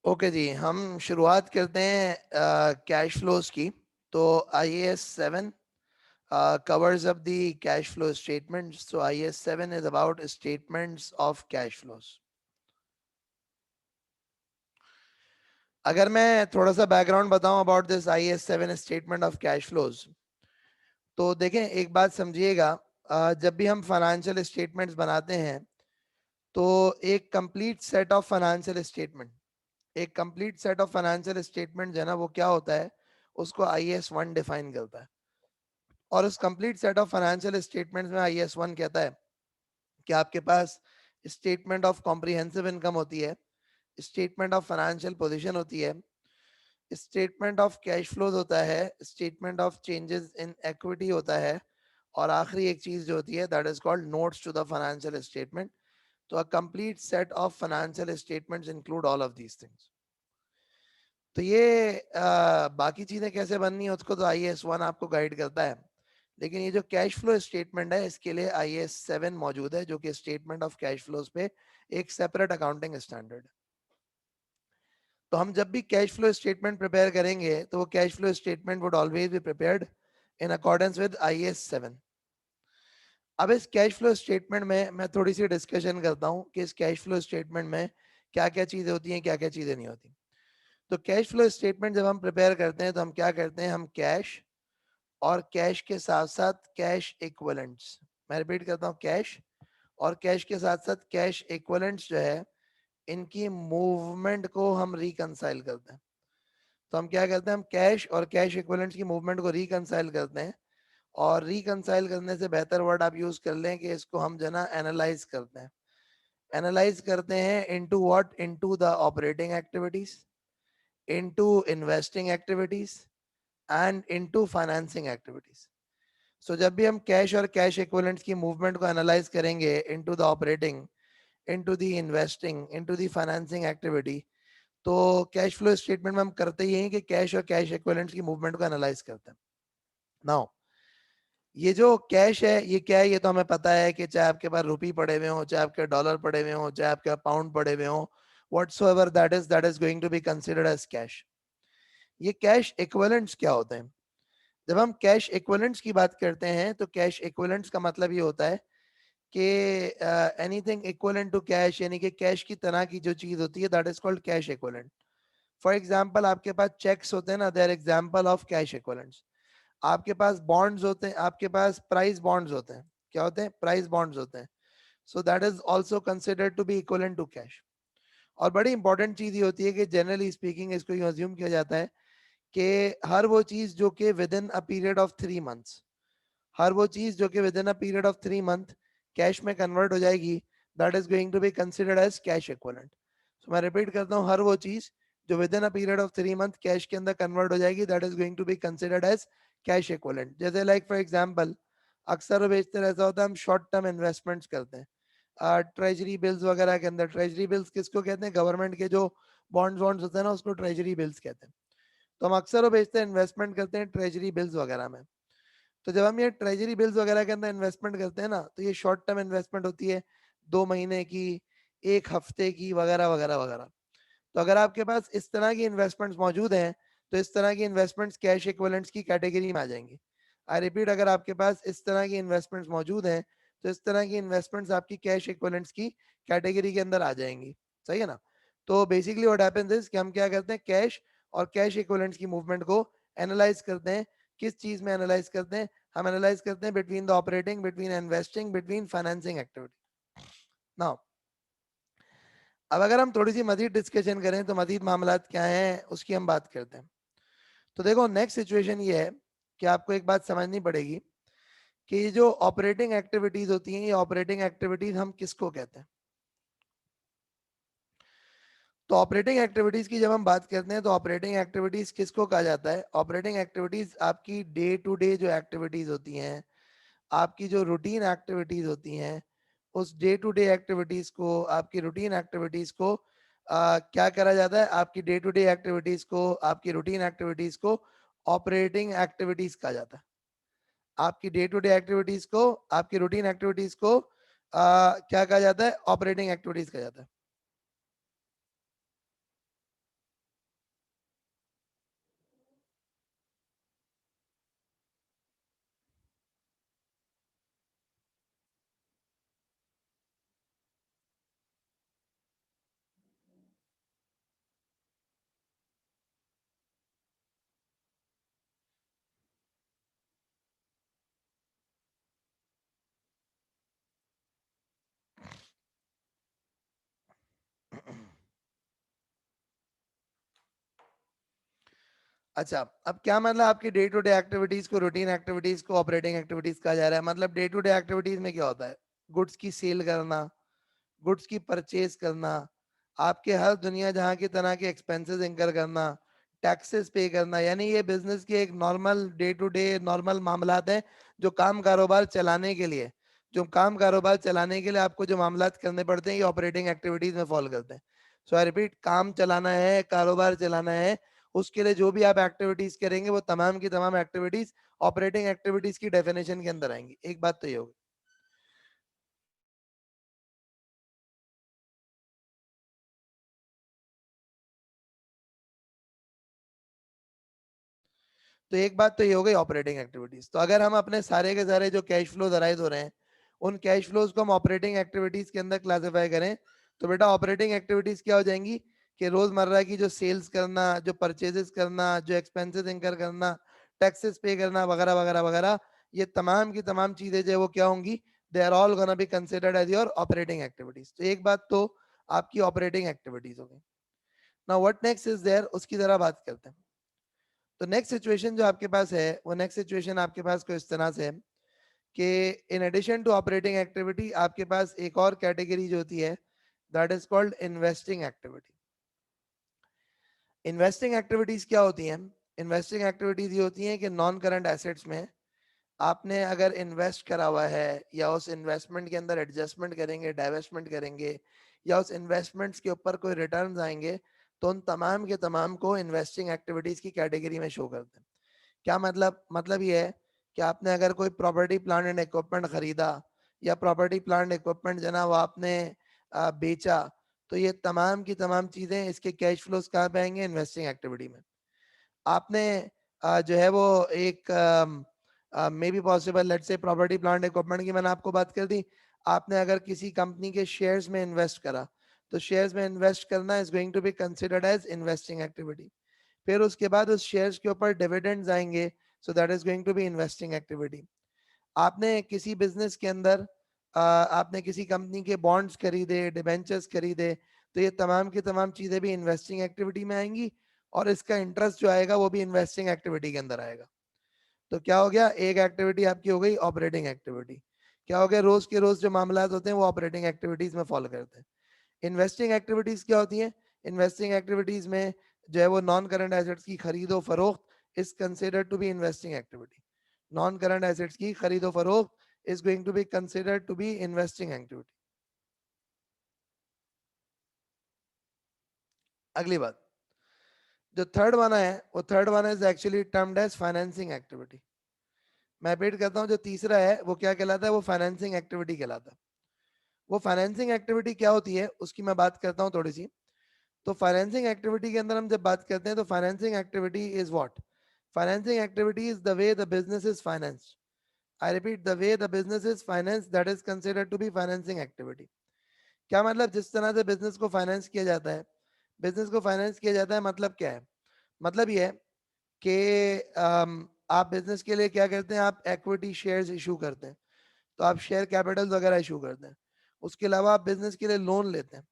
Okay जी, हम शुरुआत करते हैं कैश फ्लोज की। तो IAS 7 covers up the cash flow statements. So IAS 7 is about statements of cash flows. अगर मैं थोड़ा सा बैकग्राउंड बताऊं about this IAS 7 statement of cash flows, तो देखें एक बात समझिएगा। जब भी हम फाइनेंशियल स्टेटमेंट्स बनाते हैं तो एक complete set of financial statement एक complete set of financial statement जो है ना, वो क्या होता है, उसको IAS 1 डिफाइन करता है। और उस complete set of financial statements में IAS 1 कहता है कि आपके पास स्टेटमेंट ऑफ कॉम्प्रिहेंसिव इनकम होती है, स्टेटमेंट ऑफ फाइनेंशियल पोजीशन होती है, स्टेटमेंट ऑफ कैश फ्लोज होता है, statement of changes in equity होता है, और आखिरी एक चीज जो होती है that is called notes to the financial statement. तो a complete set of financial statements include all of these things. तो ये बाकी चीजें कैसे बननी है उसको तो IAS 1 आपको गाइड करता है, लेकिन ये जो कैश फ्लो स्टेटमेंट है इसके लिए IAS 7 मौजूद है, जो कि स्टेटमेंट ऑफ कैश फ्लोज पे एक सेपरेट अकाउंटिंग स्टैंडर्ड। तो हम जब भी कैश फ्लो स्टेटमेंट प्रिपेयर करेंगे तो वो cash flow statement would always be prepared in accordance with IAS 7। अब इस कैश फ्लो स्टेटमेंट में मैं थोड़ी सी डिस्कशन करता हूँ कि इस कैश फ्लो स्टेटमेंट में क्या क्या चीजें होती हैं, क्या क्या चीजें नहीं होती। तो कैश फ्लो स्टेटमेंट जब हम प्रिपेयर करते हैं तो हम क्या करते हैं, हम कैश और कैश के साथ साथ कैश इक्विवेलेंट्स, मैं रिपीट करता हूँ, कैश और कैश के साथ साथ कैश इक्विवेलेंट्स जो है, इनकी मूवमेंट को हम रिकंसाइल करते हैं। तो हम क्या करते हैं, हम कैश और कैश इक्विवेलेंट्स की मूवमेंट को रिकंसाइल करते हैं। और रिकंसाइल करने से बेहतर वर्ड आप यूज कर लें कि इसको हम जो है ना एनालाइज करते हैं। एनालाइज करते हैं into what, into the operating activities, into investing activities and into financing activities. So जब भी हम कैश और कैश इक्विवेलेंट्स की मूवमेंट को एनालाइज करेंगे into the operating, into the investing, into the financing activity, तो कैश फ्लो स्टेटमेंट में हम करते ही हैं कि कैश और कैश इक्विवेलेंट्स की मूवमेंट को एनालाइज करते हैं। नाउ ये जो कैश है ये क्या है, ये तो हमें पता है कि चाहे आपके पास रुपी पड़े हुए हो, चाहे आपके डॉलर पड़े हुए हो, चाहे आपके पाउंड पड़े हुए हो, whatsoever that is going to be considered as cash. ये कैश इक्विवेलेंट्स क्या होते हैं? जब हम कैश इक्विवेलेंट्स की बात करते हैं तो कैश इक्विवेलेंट्स का मतलब ये होता है कि एनीथिंग इक्विवेलेंट टू कैश, यानी कि कैश की तरह की जो चीज होती है that is called cash equivalent. For example आपके पास चेक्स होते हैं ना, they are example of cash equivalents. आपके पास बॉन्ड्स होते हैं, आपके पास प्राइस बॉन्ड्स होते हैं। क्या होते हैं? प्राइस बॉन्ड्स होते हैं। So that is also considered to be equivalent to cash. और बड़ी इंपॉर्टेंट चीज ये होती है कि जनरली स्पीकिंग इसको अज्यूम किया जाता है कि हर वो चीज जो कि within a period of 3 months, हर वो चीज जो कि within a period of 3 month cash में कन्वर्ट हो जाएगी that is going to be considered as cash equivalent. So मैं रिपीट करता हूँ, हर वो चीज जो within a period of 3 month cash के अंदर कन्वर्ट हो जाएगी that is going to be considered as cash equivalent. जैसे लाइक फॉर एग्जांपल अक्सर और बेशतर ऐसा होता है, हम शॉर्ट टर्म इन्वेस्टमेंट्स करते हैं ट्रेजरी बिल्स वगैरह के अंदर। ट्रेजरी बिल्स किसको कहते हैं? गवर्नमेंट के जो बॉन्ड्स वॉन्ड्स होते हैं ना, उसको ट्रेजरी बिल्स कहते हैं। तो हम अक्सर और बेशतर इन्वेस्टमेंट करते हैं ट्रेजरी बिल्स वगैरह में। तो जब हम ये ट्रेजरी बिल्स वगैरह के अंदर इन्वेस्टमेंट करते हैं ना, तो ये शॉर्ट टर्म इन्वेस्टमेंट होती है, 2 महीने की, 1 हफ्ते की, वगैरह वगैरह वगैरह। तो अगर आपके पास इस तरह की इन्वेस्टमेंट्स मौजूद हैं तो इस तरह की इन्वेस्टमेंट्स कैश इक्विवेलेंट्स की कैटेगरी में आ जाएंगी। आई रिपीट, अगर आपके पास इस तरह की इन्वेस्टमेंट्स मौजूद हैं तो इस तरह की इन्वेस्टमेंट्स आपकी कैश इक्विवेलेंट्स की कैटेगरी के अंदर आ जाएंगी। सही है ना? तो बेसिकली व्हाट हैपेंस इज कि हम क्या करते हैं, कैश और कैश इक्विवेलेंट्स की मूवमेंट को एनालाइज करते हैं। किस चीज में एनालाइज करते हैं? हम एनालाइज करते हैं between the operating, between investing, between financing activity. Now अब अगर हम थोड़ी सी मजीद डिस्कशन करें तो मजीद मामला क्या हैं उसकी हम बात करते हैं। तो देखो नेक्स्ट सिचुएशन ये है कि आपको एक बात समझनी पड़ेगी कि ये जो ऑपरेटिंग एक्टिविटीज होती हैं, ये ऑपरेटिंग एक्टिविटीज हम किसको कहते हैं? तो ऑपरेटिंग एक्टिविटीज की जब हम बात करते हैं तो ऑपरेटिंग एक्टिविटीज किसको कहा जाता है? ऑपरेटिंग एक्टिविटीज आपकी डे टू डे जो एक्टिविटीज होती हैं, आपकी जो रूटीन एक्टिविटीज होती हैं, उस डे टू डे एक्टिविटीज को, आपकी रूटीन एक्टिविटीज को क्या करा जाता है? आपकी डे टू डे एक्टिविटीज को, आपकी रूटीन एक्टिविटीज को ऑपरेटिंग एक्टिविटीज कहा जाता है। आपकी डे टू डे एक्टिविटीज को, आपकी रूटीन एक्टिविटीज को क्या कहा जाता है? ऑपरेटिंग एक्टिविटीज कहा जाता है। अच्छा, अब क्या मतलब आपकी डे टू डे एक्टिविटीज को, रूटीन एक्टिविटीज को ऑपरेटिंग एक्टिविटीज कहा जा रहा है? मतलब डे टू डे एक्टिविटीज में क्या होता है? गुड्स की सेल करना, गुड्स की परचेज करना, आपके हर दुनिया जहां की तरह के एक्सपेंसेस इंकर करना, टैक्सेस पे करना, यानी ये बिजनेस के एक normal day to day normal मामलात हैं जो काम कारोबार चलाने के लिए, जो काम कारोबार चलाने के लिए आपको जो मामलात करने पड़ते हैं, ये ऑपरेटिंग एक्टिविटीज में फॉलो करते हैं। सो आई रिपीट, काम चलाना है, कारोबार चलाना है, उसके लिए जो भी आप एक्टिविटीज करेंगे वो तमाम की तमाम एक्टिविटीज ऑपरेटिंग एक्टिविटीज की डेफिनेशन के अंदर आएंगी। एक बात तो ये होगी। तो एक बात तो ये हो गई ऑपरेटिंग एक्टिविटीज। तो अगर हम अपने सारे के सारे जो कैश फ्लो अराइज हो रहे हैं, उन कैश फ्लोज को हम ऑपरेटिंग एक्टिविटीज के अंदर क्लासिफाई करें, तो बेटा ऑपरेटिंग एक्टिविटीज क्या हो जाएंगी कि रोजमर्रा की जो सेल्स करना, जो परचेजेस करना, जो एक्सपेंसेस इंकर करना, टैक्सेस पे करना, वगैरह वगैरह वगैरह, ये तमाम की तमाम चीजें जो है वो क्या होंगी? They are all gonna be considered as your operating activities. तो एक बात तो आपकी ऑपरेटिंग एक्टिविटीज हो गई। Now what next is there, उसकी जरा बात करते हैं। तो नेक्स्ट सिचुएशन जो आपके पास है, वो नेक्स्ट सिचुएशन आपके पास को इस तरह से है कि in addition to operating activity आपके पास एक और कैटेगरी जो होती है, that is called investing activity. Investing activities क्या होती हैं? इन्वेस्टिंग एक्टिविटीज ये होती हैं कि नॉन करंट एसेट्स में आपने अगर इन्वेस्ट करा हुआ है, या उस इन्वेस्टमेंट के अंदर एडजस्टमेंट करेंगे, डाइवेस्टमेंट करेंगे, या उस इन्वेस्टमेंट्स के ऊपर कोई रिटर्न्स आएंगे, तो उन तमाम के तमाम को इन्वेस्टिंग एक्टिविटीज की कैटेगरी में शो करते हैं। क्या मतलब ये है कि आपने अगर कोई प्रॉपर्टी प्लांट एंड इक्विपमेंट खरीदा, या प्रॉपर्टी प्लांट इक्विपमेंट जना वो आपने बेचा, तो ये तमाम की तमाम चीजें, इसके कैश फ्लोज कहाँ पे आएंगे? इन्वेस्टिंग एक्टिविटी में। आपने जो है वो एक may be possible, let's say property plant equipment की मैंने आपको बात कर दी, आपने अगर किसी कंपनी के शेयर्स में इन्वेस्ट करा, तो शेयर्स में इन्वेस्ट करना is going to be considered as investing activity. फिर उसके बाद उस शेयर्स के ऊपर डिविडेंड्स आएंगे, so that is going to be investing activity. आपने किसी बिजनेस के अंदर आपने किसी कंपनी के बॉन्ड्स खरीदे, डिबेंचर्स खरीदे, तो ये तमाम की तमाम चीजें भी इन्वेस्टिंग एक्टिविटी में आएंगी, और इसका इंटरेस्ट जो आएगा वो भी इन्वेस्टिंग एक्टिविटी के अंदर आएगा। तो क्या हो गया? एक एक्टिविटी आपकी हो गई ऑपरेटिंग एक्टिविटी। क्या हो गया? रोज के रोज जो मामला होते हैं वो ऑपरेटिंग एक्टिविटीज में फॉलो करते हैं। इन्वेस्टिंग एक्टिविटीज क्या होती हैं? इन्वेस्टिंग एक्टिविटीज में जो है वो नॉन करंट एसेट्स की खरीदो फरोख्त is considered to be investing activity. Non current assets की खरीदो फरोख्त is going to be considered to be investing activity. अगली बात, जो थर्ड वन है, वो third one is actually termed as financing activity. मैं रिपीट करता हूँ, जो तीसरा है वो क्या कहलाता है? वो फाइनेंसिंग एक्टिविटी कहलाता है। वो फाइनेंसिंग एक्टिविटी क्या होती है उसकी मैं बात करता हूँ थोड़ी सी। तो फाइनेंसिंग एक्टिविटी के अंदर हम जब बात करते हैं, तो financing activity is what? Financing activity is the way the business is financed. I repeat, the way the business is finance, that is considered to be financing activity. क्या मतलब? जिस तरह से बिजनेस को फाइनेंस किया जाता है, बिजनेस को फाइनेंस किया जाता है, मतलब क्या है? मतलब ये है कि आप बिजनेस के लिए क्या करते हैं? आप इक्विटी शेयर्स इशू करते हैं, तो आप शेयर कैपिटल वगैरह इशू करते हैं। उसके अलावा आप बिजनेस के लिए लोन लेते हैं।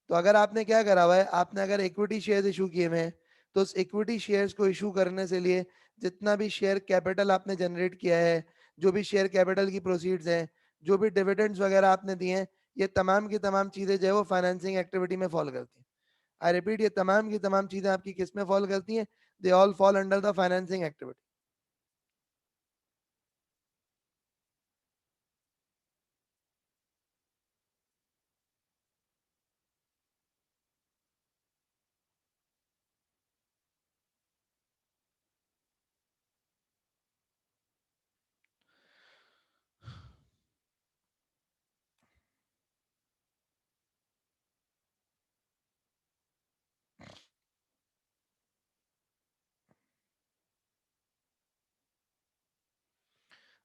तो अगर आपने क्या करा हुआ है, आपने अगर इक्विटी शेयर्स इशू किए हुए हैं, तो उस इक्विटी शेयर्स को इशू करने से लिए जितना भी शेयर कैपिटल आपने जनरेट किया है, जो भी शेयर कैपिटल की प्रोसीड्स हैं, जो भी डिविडेंड्स वगैरह आपने दिए हैं, ये तमाम की तमाम चीजें जो है वो फाइनेंसिंग एक्टिविटी में फॉलो करती हैं। आई रिपीट, ये तमाम की तमाम चीजें आपकी किस में फॉलो करती हैं? They all fall under the financing activity.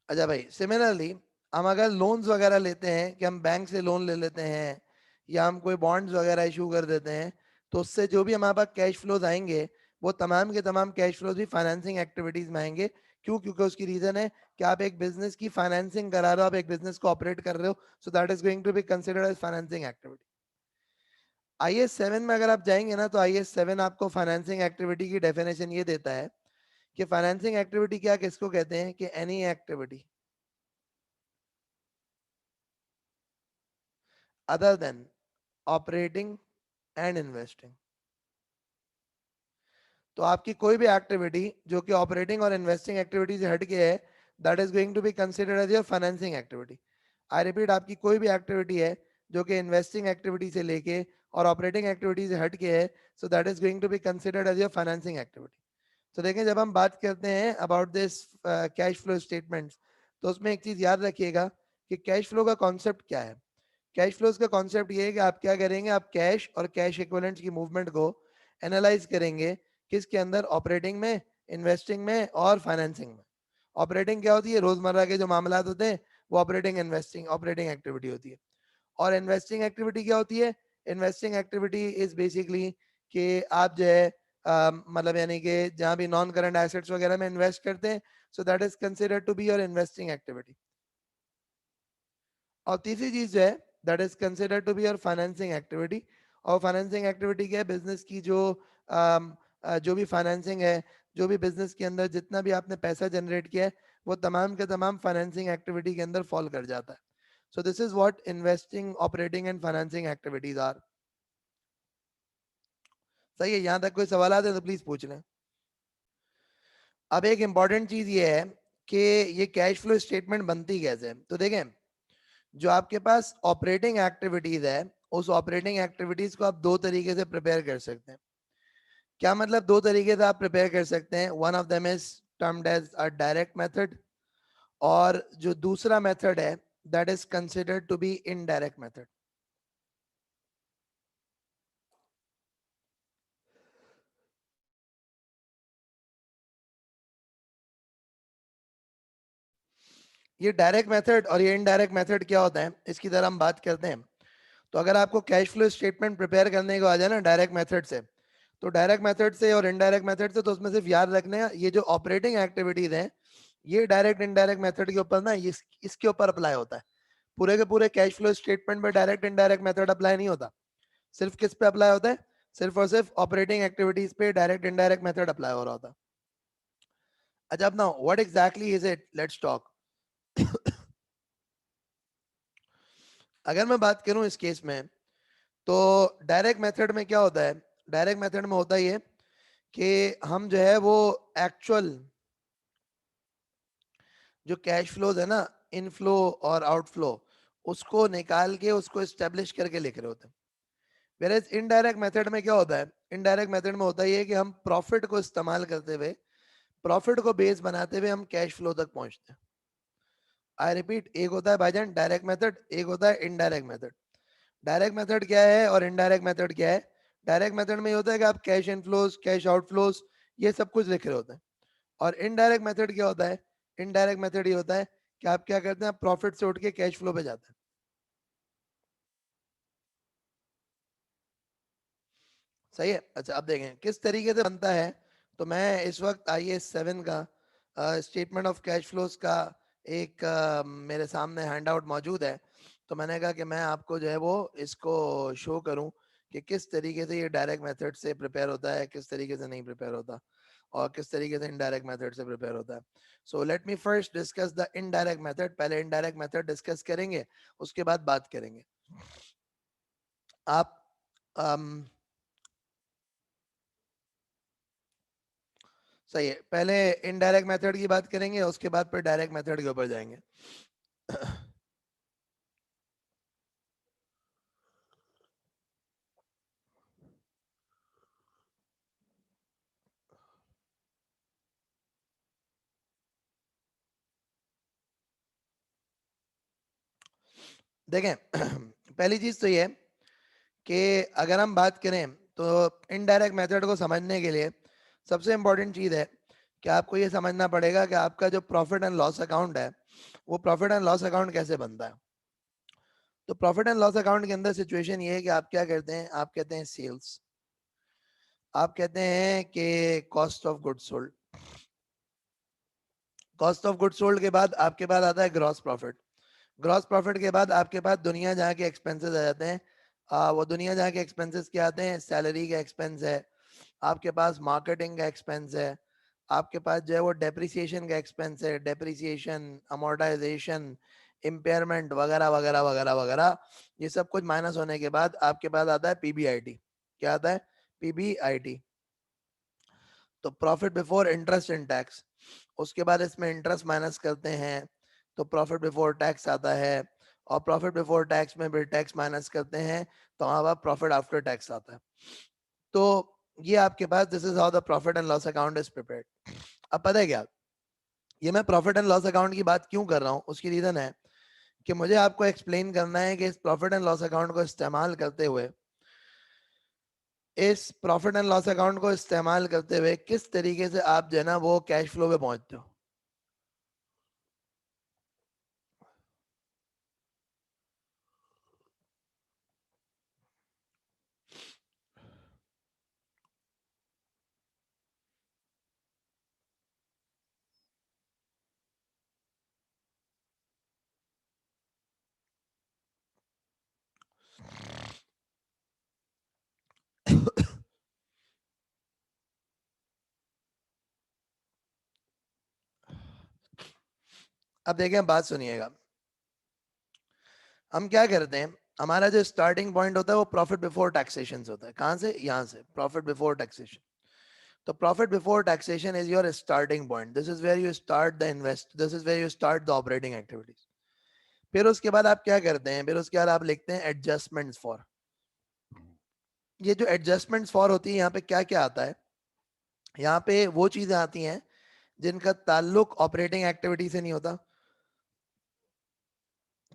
अच्छा भाई, सिमिलरली हम अगर लोन्स वगैरह लेते हैं, कि हम बैंक से लोन ले लेते हैं, या हम कोई बॉन्ड्स वगैरह इशू कर देते हैं, तो उससे जो भी हमारे पास कैश फ्लोज आएंगे, वो तमाम के तमाम कैश फ्लोज भी फाइनेंसिंग एक्टिविटीज में आएंगे। क्यों? क्योंकि उसकी रीजन है कि आप एक बिजनेस की फाइनेंसिंग करा रहे हो, आप एक बिजनेस को ऑपरेट कर रहे हो, so that is going to be considered as financing activity. IS 7 में अगर आप जाएंगे ना, तो IS 7 आपको फाइनेंसिंग एक्टिविटी की डेफिनेशन ये देता है कि फाइनेंसिंग एक्टिविटी क्या किसको कहते हैं, कि any activity other than operating and investing. तो आपकी कोई भी एक्टिविटी जो कि ऑपरेटिंग और इन्वेस्टिंग एक्टिविटी से हट के है, that is going to be considered as your financing activity. I repeat, आपकी कोई भी एक्टिविटी है जो कि इन्वेस्टिंग एक्टिविटी से लेके और ऑपरेटिंग एक्टिविटी से हट के है, so that is going to be considered as your financing activity. तो देखें, जब हम बात करते हैं about this cash flow statements, तो उसमें एक चीज याद रखिएगा कि कैश फ्लो का कॉन्सेप्ट क्या है। कैश फ्लोज का कॉन्सेप्ट ये है कि आप क्या करेंगे, आप कैश और कैश इक्विवेलेंट्स की मूवमेंट को एनालाइज करेंगे, किसके अंदर, ऑपरेटिंग में, इन्वेस्टिंग में और फाइनेंसिंग में। ऑपरेटिंग क्या होती है, रोजमर्रा के जो मामला होते हैं वो ऑपरेटिंग इन्वेस्टिंग ऑपरेटिंग एक्टिविटी होती है। और इन्वेस्टिंग एक्टिविटी क्या होती है, इन्वेस्टिंग एक्टिविटी इज बेसिकली कि आप जो है मतलब यानी कि जहां भी नॉन करंट एसेट्स वगैरह में इन्वेस्ट करते हैं, so that is considered to be your investing activity. और तीसरी चीज जो है, that is considered to be your financing activity. और फाइनेंसिंग एक्टिविटी क्या है, बिजनेस की जो जो भी फाइनेंसिंग है, जो भी बिजनेस के अंदर जितना भी आपने पैसा जनरेट किया है, वो तमाम के तमाम फाइनेंसिंग एक्टिविटी के अंदर फॉल कर जाता है। So this is what investing, operating and financing activities are. सही है, यहाँ तक कोई सवाल आते हैं तो प्लीज पूछ लें। अब एक इंपॉर्टेंट चीज ये है कि ये कैश फ्लो स्टेटमेंट बनती कैसे है। तो देखें, जो आपके पास ऑपरेटिंग एक्टिविटीज है, उस ऑपरेटिंग एक्टिविटीज को आप दो तरीके से प्रिपेयर कर सकते हैं। क्या मतलब दो तरीके से आप प्रिपेयर कर सकते हैं, one of them is termed as a direct method, और जो दूसरा मेथड है that is considered to be indirect method. ये डायरेक्ट मेथड और ये इनडायरेक्ट मेथड क्या होता है, इसकी तरह हम बात करते हैं। तो अगर आपको कैश फ्लो स्टेटमेंट प्रिपेयर करने को आ जाए ना डायरेक्ट मेथड से, तो डायरेक्ट मेथड से और इनडायरेक्ट मेथड से, तो उसमें सिर्फ याद रखना है, ये जो ऑपरेटिंग एक्टिविटीज हैं, ये डायरेक्ट इनडायरेक्ट मेथड के ऊपर ना, इसके ऊपर अप्लाई होता है। पूरे के पूरे कैश फ्लो स्टेटमेंट में डायरेक्ट इनडायरेक्ट मेथड अप्लाई नहीं होता। सिर्फ किस पे अप्लाई होता है, सिर्फ और सिर्फ ऑपरेटिंग एक्टिविटीज पे डायरेक्ट इनडायरेक्ट मेथड अप्लाई हो रहा होता है। अच्छा, अब now what exactly is it, let's talk. अगर मैं बात करूं इस केस में, तो डायरेक्ट मेथड में क्या होता है, डायरेक्ट मेथड में होता ये कि हम जो है वो एक्चुअल जो कैश फ्लोज है ना, इनफ्लो और आउटफ्लो, उसको निकाल के उसको एस्टेब्लिश करके लिख रहे होते हैं। वेयर इनडायरेक्ट मेथड में क्या होता है, इनडायरेक्ट मेथड में होता है कि हम प्रॉफिट को इस्तेमाल करते हुए, प्रॉफिट को बेस बनाते हुए हम कैश फ्लो तक पहुंचते हैं। आई रिपीट, एक होता है भाईजान डायरेक्ट मेथड, एक होता है इनडायरेक्ट मेथड। डायरेक्ट मेथड क्या है और इनडायरेक्ट मेथड क्या है। डायरेक्ट मेथड में ये होता है कि आप कैश इनफ्लोज, कैश आउटफ्लोज, ये सब कुछ लिख रहे होते हैं। और इनडायरेक्ट मेथड क्या होता है, इनडायरेक्ट मेथड ये होता है कि आप क्या करते हैं, आप प्रॉफिट से उठ के कैश फ्लो पे जाते हैं। सही है। अच्छा, अब देखें किस तरीके से बनता है। तो मैं इस वक्त IAS 7 का स्टेटमेंट ऑफ कैश फ्लोज का एक मेरे सामने हैंड आउट मौजूद है। तो मैंने कहा कि मैं आपको जो है वो इसको शो करूं कि किस तरीके से ये डायरेक्ट मेथड से प्रिपेयर होता है, किस तरीके से नहीं प्रिपेयर होता, और किस तरीके से इनडायरेक्ट मेथड से प्रिपेयर होता है। So let me first discuss the indirect method. पहले इनडायरेक्ट मेथड डिस्कस करेंगे, उसके बाद बात करेंगे। आप um, सही है, पहले इनडायरेक्ट मेथड की बात करेंगे, उसके बाद फिर डायरेक्ट मेथड के ऊपर जाएंगे। देखें, पहली चीज तो ये है कि अगर हम बात करें तो इनडायरेक्ट मेथड को समझने के लिए सबसे इंपॉर्टेंट चीज है कि आपको ये समझना पड़ेगा कि आपका जो प्रॉफिट एंड लॉस अकाउंट है, वो प्रॉफिट एंड लॉस अकाउंट कैसे बनता है। तो प्रॉफिट एंड लॉस अकाउंट के अंदर सिचुएशन ये है कि आप क्या करते हैं, आप कहते हैं सेल्स, आप कहते हैं कि cost of goods sold, cost of goods sold के बाद आपके पास आता है ग्रॉस प्रॉफिट, ग्रॉस प्रॉफिट के बाद आपके पास दुनिया जहाँ के एक्सपेंसेस आ जाते हैं। वो दुनिया जहाँ के एक्सपेंसेस क्या आते हैं, सैलरी का एक्सपेंस है, आपके पास मार्केटिंग का एक्सपेंस है, आपके पास जो है वो डेप्रिसिएशन का एक्सपेंस है, डेप्रिसिएशन, अमोर्टाइजेशन, इम्पेयरमेंट वगैरह वगैरह वगैरह वगैरह, ये सब कुछ माइनस होने के बाद आपके पास आता है पीबीआईटी। क्या आता है? पीबीआईटी। तो profit before interest and tax. उसके बाद इसमें इंटरेस्ट माइनस करते हैं तो प्रॉफिट बिफोर टैक्स आता है, और प्रॉफिट बिफोर टैक्स में भी टैक्स माइनस करते हैं तो हमारा प्रॉफिट आफ्टर टैक्स आता है। तो ये आपके पास, this is how the profit and loss account is prepared. अब पता है क्या, ये मैं प्रॉफिट एंड लॉस अकाउंट की बात क्यों कर रहा हूँ, उसकी रीजन है कि मुझे आपको एक्सप्लेन करना है कि इस प्रॉफिट एंड लॉस अकाउंट को इस्तेमाल करते हुए, इस प्रॉफिट एंड लॉस अकाउंट को इस्तेमाल करते हुए किस तरीके से आप जो है ना वो कैश फ्लो पे पहुंचते हो। अब देखें, बात सुनिएगा। हम क्या करते हैं, हमारा जो स्टार्टिंग पॉइंट होता है वो प्रॉफिट बिफोर टैक्सेशन से होता है। कहां से? यहां से, प्रॉफिट बिफोर टैक्सेशन। तो profit before taxation is your starting point, this is where you start the invest, this is where you start the operating activities. फिर उसके बाद आप क्या करते हैं, फिर उसके बाद आप लिखते हैं एडजस्टमेंट्स फॉर। ये जो एडजस्टमेंट्स फॉर होती है, यहाँ पे क्या क्या आता है? यहाँ पे वो चीजें आती हैं जिनका ताल्लुक ऑपरेटिंग एक्टिविटी से नहीं होता।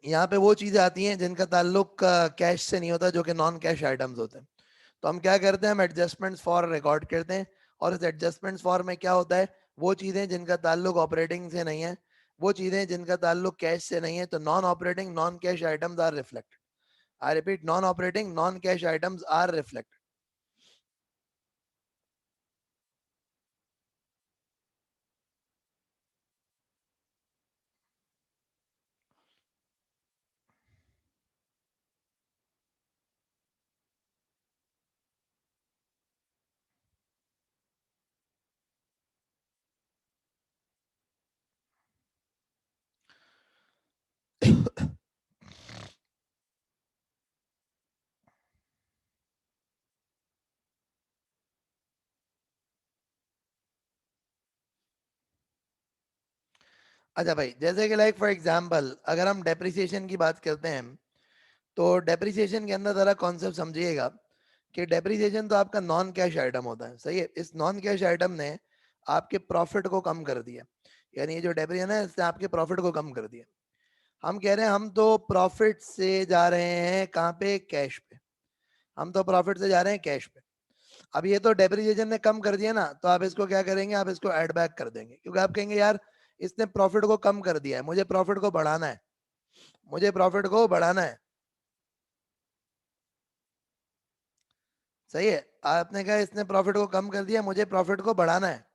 यहाँ पे वो चीजें आती हैं जिनका ताल्लुक कैश से नहीं होता, जो कि नॉन कैश आइटम्स होते हैं। तो हम क्या करते हैं, हम एडजस्टमेंट्स फॉर रिकॉर्ड करते हैं, और इस एडजस्टमेंट्स फॉर में क्या होता है, वो चीजें जिनका ताल्लुक ऑपरेटिंग से नहीं है, वो चीजें जिनका ताल्लुक कैश से नहीं है, तो non operating non cash items are reflected. I repeat, non operating non cash items are reflected. अच्छा भाई, जैसे कि लाइक फॉर एग्जांपल अगर हम डेप्रिसिएशन की बात करते हैं, तो डेप्रिसिएशन के अंदर जरा कॉन्सेप्ट समझिएगा कि डेप्रिसिएशन तो आपका नॉन कैश आइटम होता है, सही है। इस नॉन कैश आइटम ने आपके प्रॉफिट को कम कर दिया, यानी ये जो डेप्रिसिएशन है इसने आपके प्रॉफिट को कम कर दिया। हम कह रहे हैं हम तो प्रॉफिट से जा रहे हैं कहाँ पे? कैश पे। हम तो प्रॉफिट से जा रहे हैं कैश पे। अब ये तो डेप्रिसिएशन ने कम कर दिया ना, तो आप इसको क्या करेंगे, आप इसको ऐड बैक कर देंगे, क्योंकि आप कहेंगे यार इसने प्रॉफिट को कम कर दिया है, मुझे प्रॉफिट को बढ़ाना है, मुझे प्रॉफिट को बढ़ाना है। सही है, आपने कहा इसने प्रॉफिट को कम कर दिया, मुझे प्रॉफिट को बढ़ाना है।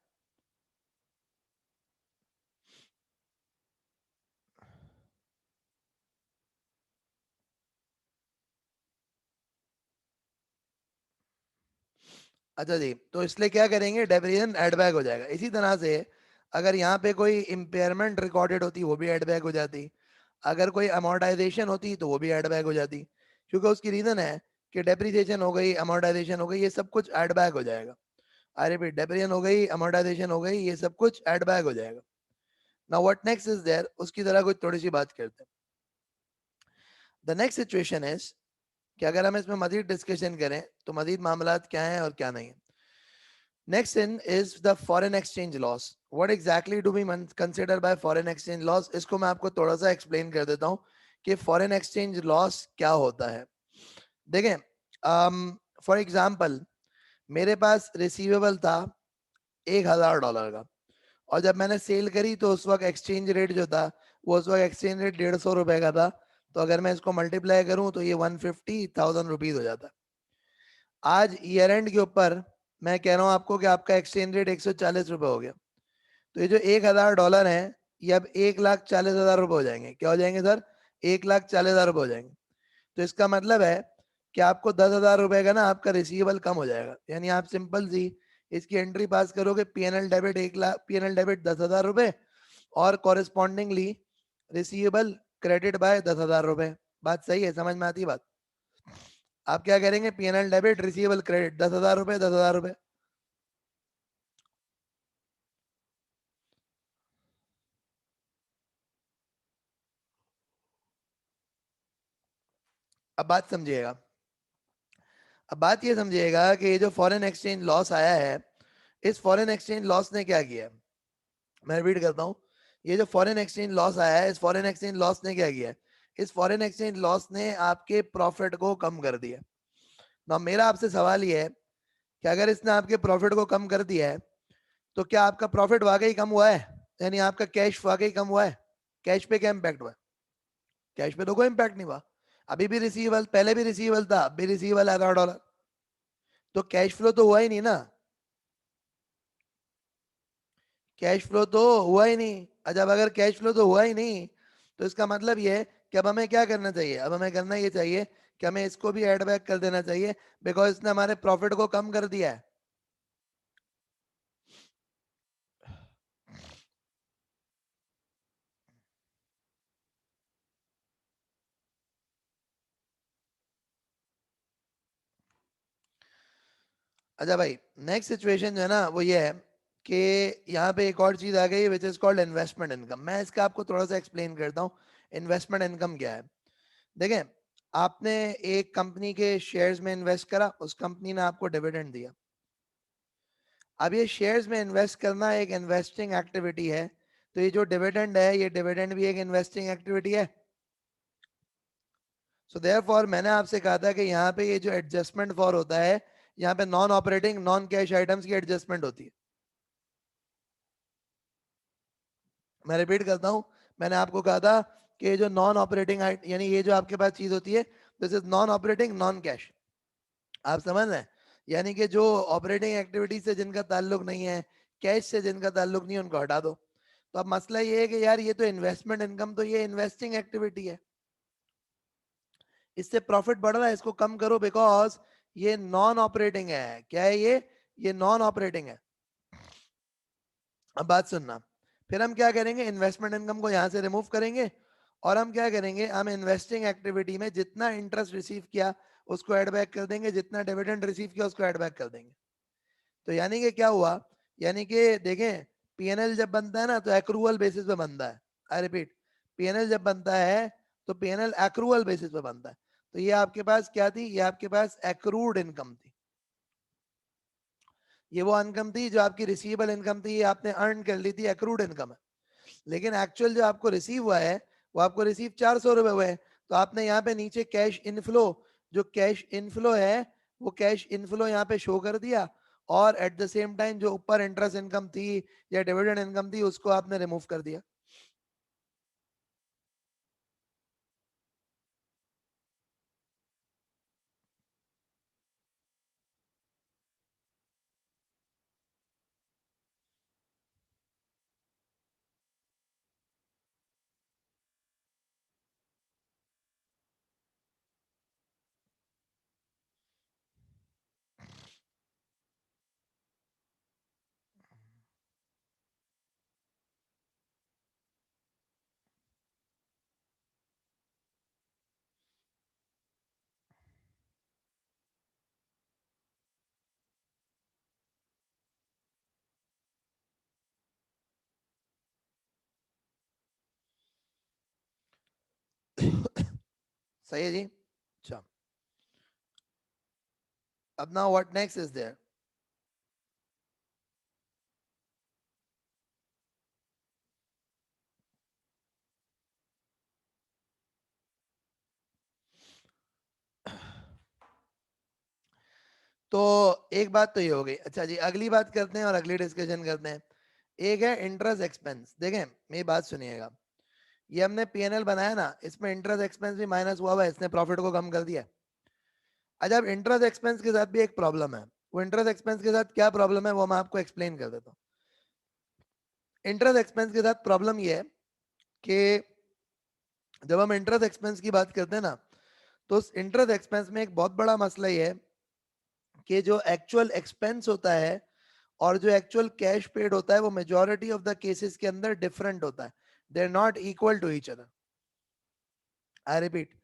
अच्छा जी, तो इसलिए क्या करेंगे, डेप्रिसिएशन ऐड बैक हो जाएगा। इसी तरह से अगर यहाँ पे कोई इम्पेयरमेंट रिकॉर्डेड होती वो भी ऐड बैक हो जाती, अगर कोई अमोर्टाइजेशन होती तो वो भी ऐड बैक हो जाती, क्योंकि उसकी रीजन है कि डेप्रिसिएशन हो गई, अमोर्टाइजेशन हो गई, ये सब कुछ ऐड बैक हो जाएगा। अरे भाई, डेप्रिसिएशन हो गई, अमोर्टाइजेशन हो गई, ये सब कुछ ऐड बैक हो जाएगा। Now what next is there, उसकी तरह कुछ थोड़ी सी बात करते हैं। द नेक्स्ट सिचुएशन इज कि अगर हम इसमें मजीद डिस्कशन करें तो मजीद मामला क्या है और क्या नहीं है। Next in is the foreign exchange loss. What exactly do we consider by foreign exchange loss? इसको मैं आपको थोड़ा सा एक्सप्लेन कर देता हूँ कि foreign exchange loss क्या होता है। देखें, फॉर एग्जाम्पल मेरे पास रिसीवेबल था $1,000 का, और जब मैंने सेल करी तो उस वक्त एक्सचेंज रेट जो था वो उस वक्त एक्सचेंज रेट ₹150 का था। तो अगर मैं इसको मल्टीप्लाई करूं तो ये 150,000 रुपीज हो जाता। आज ईयर एंड के ऊपर मैं कह रहा हूं आपको कि आपका एक्सचेंज रेट ₹140 हो गया। तो ये जो $1,000 है, ये अब 1,40,000 रुपये हो जाएंगे। क्या हो जाएंगे सर? 1,40,000 रुपये हो जाएंगे। तो इसका मतलब है कि आपको ₹10,000 का ना आपका रिसीवेबल कम हो जाएगा। यानी आप सिंपल सी इसकी एंट्री पास करोगे, PNL debit 1 lakh, PNL debit 10,000 रुपए और कॉरेस्पॉन्डिंगली रिसीवेबल क्रेडिट बाय 10,000 रुपए। बात सही है, समझ में आती है बात? आप क्या करेंगे, पीएनएल डेबिट रिसीवेबल क्रेडिट 10,000 रुपए 10,000 रुपए। अब बात समझिएगा, अब बात ये समझिएगा कि ये जो फॉरेन एक्सचेंज लॉस आया है, इस फॉरेन एक्सचेंज लॉस ने क्या किया है? मैं रिपीट करता हूँ, ये जो फॉरेन एक्सचेंज लॉस आया है, इस फॉरेन एक्सचेंज लॉस ने क्या किया है? इस फॉरेन एक्सचेंज लॉस ने आपके प्रॉफिट को कम कर दिया। ना मेरा आपसे सवाल ये है कि अगर इसने आपके प्रॉफिट को कम कर दिया है, तो क्या आपका प्रॉफिट वाकई कम हुआ है? यानी आपका कैश वाकई कम हुआ है? कैश पे क्या इंपैक्ट हुआ है? कैश पे तो कोई इंपैक्ट नहीं हुआ। अभी भी रिसीवेबल, पहले भी रिसीवेबल था, अब भी रिसीवेबल है $1000, तो कैश फ्लो तो हुआ ही नहीं ना। कैश फ्लो तो हुआ ही नहीं। अच्छा, अब अगर कैश फ्लो तो हुआ ही नहीं, तो इसका मतलब ये है कि अब हमें क्या करना चाहिए? अब हमें करना ये चाहिए कि हमें इसको भी ऐड बैक कर देना चाहिए, बिकॉज इसने हमारे प्रॉफिट को कम कर दिया है। अच्छा भाई, नेक्स्ट सिचुएशन जो है ना वो ये है कि यहाँ पे एक और चीज आ गई which is called investment income. मैं इसका आपको थोड़ा सा एक्सप्लेन करता हूँ, इन्वेस्टमेंट इनकम क्या है। देखें, आपने एक कंपनी के शेयर्स में इन्वेस्ट करा, उस कंपनी ने आपको डिविडेंड दिया। अब ये शेयर्स में इन्वेस्ट करना एक इन्वेस्टिंग एक्टिविटी है, तो ये जो डिविडेंड है, ये डिविडेंड भी एक इन्वेस्टिंग एक्टिविटी है। सो देयरफॉर मैंने आपसे कहा था कि यहाँ पे ये जो एडजस्टमेंट फॉर होता है, यहाँ पे non operating non cash items की एडजस्टमेंट होती है। मैं रिपीट करता हूँ, मैंने आपको कहा था कि ये जो नॉन ऑपरेटिंग यानी ये जो आपके पास चीज होती है, this is non operating non cash. आप समझ रहे हैं? यानी कि जो ऑपरेटिंग एक्टिविटी से जिनका ताल्लुक नहीं है, कैश से जिनका ताल्लुक नहीं है, उनको हटा दो। तो अब मसला ये है कि यार ये तो इन्वेस्टमेंट इनकम, तो ये इन्वेस्टिंग एक्टिविटी है, इससे प्रॉफिट बढ़ रहा है, इसको कम करो बिकॉज ये नॉन ऑपरेटिंग है। क्या है ये नॉन ऑपरेटिंग है। अब बात सुनना, फिर हम क्या करेंगे, इन्वेस्टमेंट इनकम को यहां से रिमूव करेंगे और हम क्या करेंगे, हम इन्वेस्टिंग एक्टिविटी में जितना इंटरेस्ट रिसीव किया उसको ऐड बैक कर देंगे, जितना डिविडेंड रिसीव किया उसको ऐड बैक कर देंगे। तो यानी कि क्या हुआ, यानी कि देखें, पीएनएल जब बनता है ना तो एक्रूअल बेसिस पे बनता है। आई रिपीट, पीएनएल जब बनता है तो पीएनएल एक्रूअल बेसिस पे बनता है। तो ये आपके पास क्या थी, ये आपके पास एक्रूड इनकम थी। ये वो इनकम थी जो आपकी रिसीवेबल इनकम थी, ये आपने अर्न कर ली थी, एक्रूड इनकम है। लेकिन एक्चुअल जो आपको रिसीव हुआ है, वो आपको रिसीव 400 रुपए हुए हैं। तो आपने यहाँ पे नीचे कैश इनफ्लो, जो कैश इनफ्लो है, वो कैश इनफ्लो यहाँ पे शो कर दिया, और एट द सेम टाइम जो ऊपर इंटरेस्ट इनकम थी या डिविडेंड इनकम थी उसको आपने रिमूव कर दिया। सही है जी। अच्छा, अब now what next is there. तो एक बात तो ये हो गई। अच्छा जी, अगली बात करते हैं और अगली डिस्कशन करते हैं। एक है इंटरेस्ट एक्सपेंस। देखें, मेरी बात सुनिएगा, ये हमने पीएनएल बनाया ना, इसमें इंटरेस्ट एक्सपेंस भी माइनस हुआ हुआ है, इसने प्रॉफिट को कम कर दिया। अच्छा, अब इंटरेस्ट एक्सपेंस के साथ भी एक प्रॉब्लम है। वो इंटरेस्ट एक्सपेंस के साथ क्या प्रॉब्लम है वो मैं आपको एक्सप्लेन कर देता हूँ। इंटरेस्ट एक्सपेंस के साथ प्रॉब्लम ये है कि जब हम इंटरेस्ट एक्सपेंस की बात करते हैं ना, तो उस इंटरेस्ट एक्सपेंस में एक बहुत बड़ा मसला ये है कि जो एक्चुअल एक्सपेंस होता है और जो एक्चुअल कैश पेड होता है वो मेजोरिटी ऑफ द केसेस के अंदर डिफरेंट होता है, they are not equal to each other. I repeat,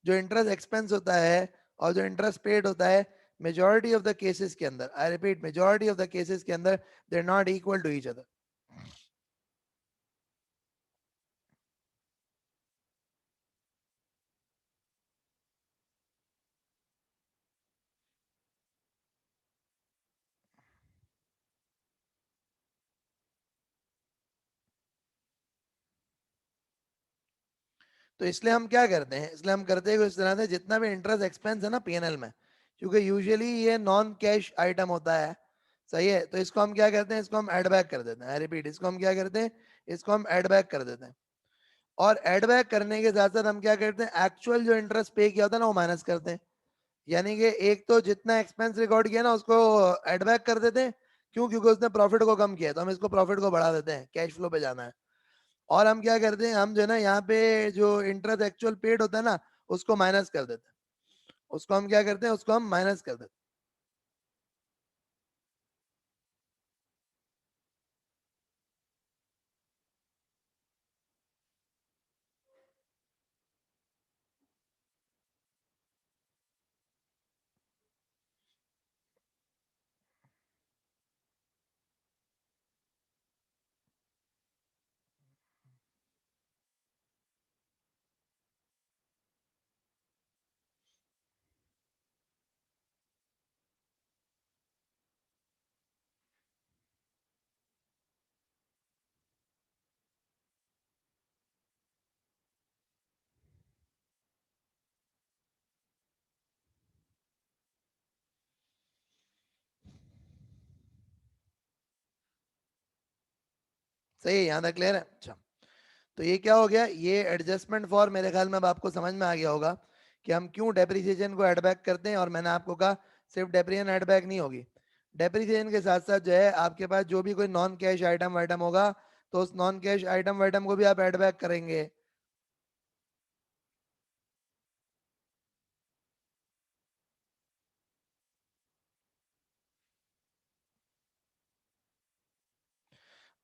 जो इंटरेस्ट एक्सपेंस होता है और जो इंटरेस्ट पेड होता है, मेजोरिटी ऑफ द केसेस के अंदर, I repeat, majority of the cases के अंदर they are not equal to each other. तो इसलिए हम क्या करते हैं, इसलिए हम करते हैं कि इस तरह से जितना भी इंटरेस्ट एक्सपेंस है ना पीएनएल में, क्योंकि यूजुअली ये नॉन कैश आइटम होता है, सही है, तो इसको हम क्या करते हैं, इसको हम एड बैक कर देते हैं। आई रिपीट, इसको हम क्या करते हैं, इसको हम एड बैक कर देते हैं। और एड बैक करने के साथ साथ हम क्या करते हैं, एक्चुअल जो इंटरेस्ट पे किया होता है ना वो माइनस करते हैं। यानी कि एक तो जितना एक्सपेंस रिकॉर्ड किया ना उसको एड बैक कर देते हैं, क्यों, क्योंकि उसने प्रॉफिट को कम किया, तो हम इसको प्रॉफिट को बढ़ा देते हैं, कैश फ्लो पे जाना है। और हम क्या करते हैं, हम जो है ना यहाँ पे जो इंटरेस्ट एक्चुअल पेड होता है ना उसको माइनस कर देते हैं, उसको हम क्या करते हैं, उसको हम माइनस कर देते हैं। सही है, यहाँ तक क्लियर है। अच्छा, तो ये क्या हो गया, ये एडजस्टमेंट फॉर, मेरे ख्याल में अब आपको समझ में आ गया होगा कि हम क्यों डेप्रिसिएशन को एडबैक करते हैं। और मैंने आपको कहा सिर्फ डेप्रिसिएशन एडबैक नहीं होगी, डेप्रिसिएशन के साथ साथ जो है आपके पास जो भी कोई नॉन कैश आइटम वाइटम होगा, तो उस नॉन कैश आइटम वाइटम को भी आप एडबैक करेंगे।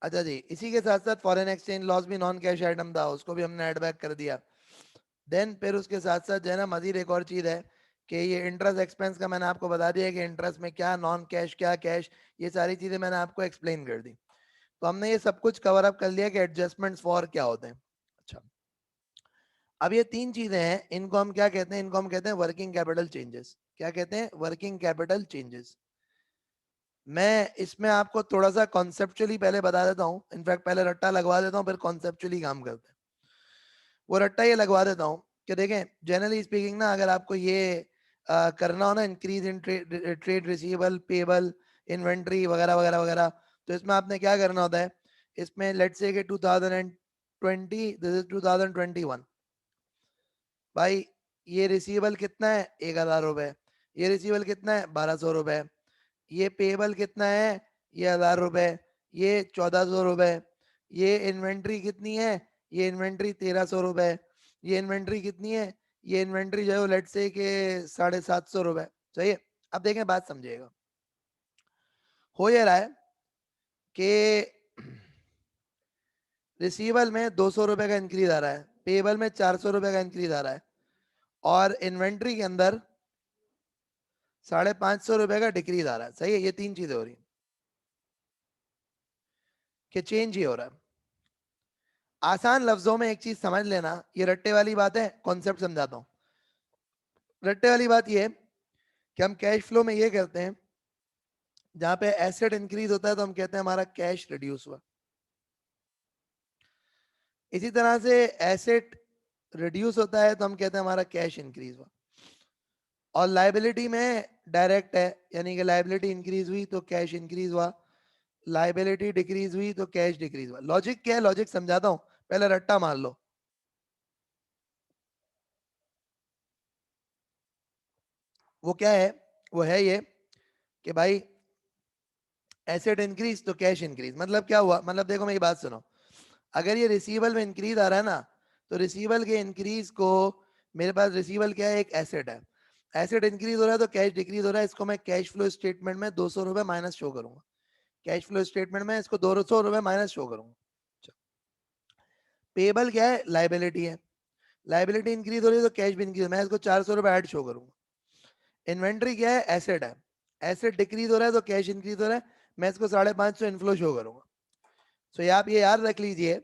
अच्छा जी, इसी के साथ साथ फॉरेन एक्सचेंज लॉस भी नॉन कैश आइटम था, उसको भी हमने एडबैक कर दिया। देन फिर उसके साथ साथ जो है ना मजीद एक और चीज है कि ये इंटरेस्ट एक्सपेंस का मैंने आपको बता दिया कि इंटरेस्ट में क्या नॉन कैश क्या कैश, ये सारी चीजें मैंने आपको एक्सप्लेन कर दी। तो हमने ये सब कुछ कवर अप कर लिया कि एडजस्टमेंट्स फॉर क्या होते हैं। अच्छा, अब ये तीन चीजें हैं, इनको हम क्या कहते हैं, इनको हम कहते हैं वर्किंग कैपिटल चेंजेस। क्या कहते हैं, वर्किंग कैपिटल चेंजेस। मैं इसमें आपको थोड़ा सा कॉन्सेप्चुअली पहले बता देता हूँ, इनफैक्ट पहले रट्टा लगवा देता हूँ फिर कॉन्सेप्चुअली काम करते हैं। वो रट्टा ये लगवा देता हूँ कि देखें, जनरली स्पीकिंग ना, अगर आपको ये करना हो ना, increase in trade receivable, payable, inventory वगैरह वगैरह वगैरह, तो इसमें आपने क्या करना होता है, इसमें लेट्स से कि 2020, दिस इज 2021, भाई ये रिसीवेबल कितना है, 1,000 रुपए, ये रिसीवेबल कितना है, 1,200 रुपए, ये पेबल कितना है, ये 1,000 रुपए, ये 1,400 रुपए, ये इन्वेंट्री कितनी है, ये इन्वेंट्री 1,300 रुपए, ये इन्वेंट्री कितनी है, ये इन्वेंट्री जो है लेट से के 750 रुपए। सही है, अब देखें बात समझिएगा, हो ये रहा है कि रिसीवेबल में 200 रुपए का इंक्रीज आ रहा है, पेबल में 400 रुपए का इंक्रीज आ रहा है, और इन्वेंट्री के अंदर 550 रुपए का डिक्रीज आ रहा है। सही है, ये तीन चीजें हो रही हैं कि चेंज ही हो रहा है। आसान लफ्जों में एक चीज समझ लेना, ये रट्टे वाली बात है, कॉन्सेप्ट समझाता हूँ। रट्टे वाली बात ये है कि हम कैश फ्लो में ये करते हैं, जहां पे एसेट इंक्रीज होता है तो हम कहते हैं हमारा कैश रिड्यूस हुआ। इसी तरह से एसेट रिड्यूस होता है तो हम कहते हैं हमारा कैश इंक्रीज हुआ। और लाइबिलिटी में डायरेक्ट है, यानी कि लाइबिलिटी इंक्रीज हुई तो कैश इंक्रीज हुआ, लाइबिलिटी डिक्रीज हुई तो कैश डिक्रीज हुआ। लॉजिक क्या है, लॉजिक समझाता हूं, पहले रट्टा मार लो। वो क्या है, वो है ये कि भाई एसेट इंक्रीज तो कैश इंक्रीज, मतलब क्या हुआ, मतलब देखो मेरी बात सुनो, अगर ये रिसीवल में इंक्रीज आ रहा है ना, तो रिसीवल के इंक्रीज को, मेरे पास रिसीवल क्या है, एक एसेट है, एसेट इंक्रीज हो रहा है तो कैश डिक्रीज हो रहा है, इसको मैं कैश फ्लो स्टेटमेंट में 200 रुपए माइनस शो करूंगा। कैश फ्लो स्टेटमेंट में इसको 200 रुपए माइनस शो करूंगा। पेबल क्या है, लाइबिलिटी है, लाइबिलिटी इंक्रीज हो रही है तो कैश भी इंक्रीज, मैं इसको 400 रुपए ऐड शो करूंगा। इन्वेंट्री क्या है, एसेट है, एसेट डिक्रीज हो रहा है तो कैश इंक्रीज हो रहा है, मैं इसको 550 इनफ्लो शो करूंगा। सो आप ये याद रख लीजिए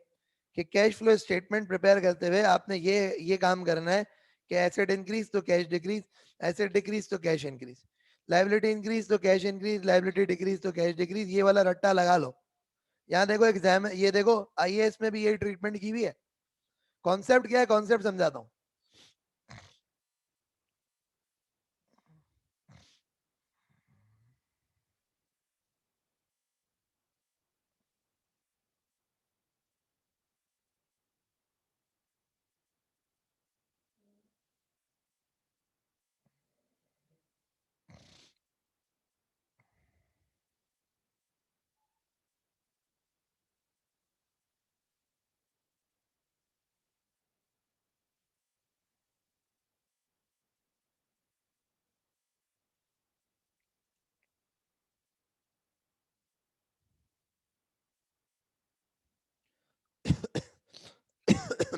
कि कैश फ्लो स्टेटमेंट प्रिपेयर करते हुए आपने ये काम करना है कि एसेट इंक्रीज तो कैश डिक्रीज, एसेट डिक्रीज तो कैश इंक्रीज, लाइबिलिटी इंक्रीज तो कैश इंक्रीज, लाइबिलिटी डिक्रीज तो कैश डिक्रीज, ये वाला रट्टा लगा लो। यहाँ देखो एग्जाम, ये देखो आईएएस में भी यही ट्रीटमेंट की हुई है। कॉन्सेप्ट क्या है, कॉन्सेप्ट समझाता हूँ।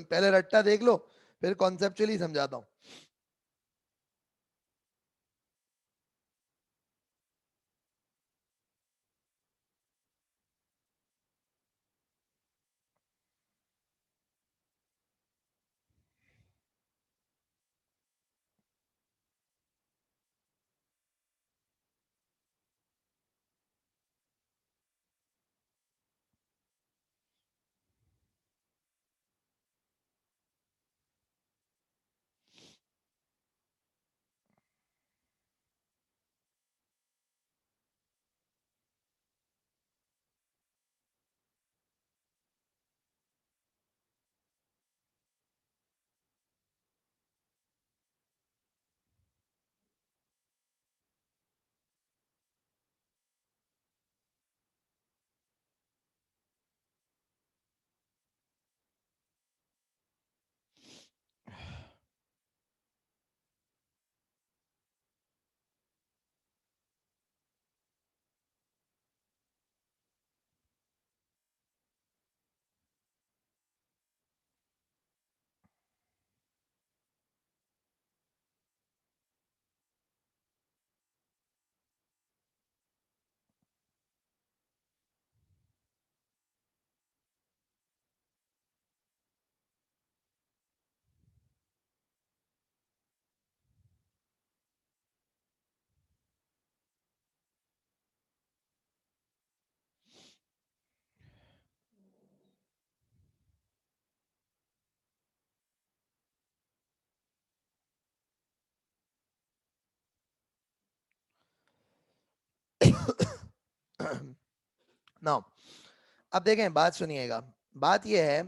पहले रट्टा देख लो, फिर कॉन्सेप्चुअली समझाता हूँ। नाउ अब देखें, बात सुनिएगा। बात यह है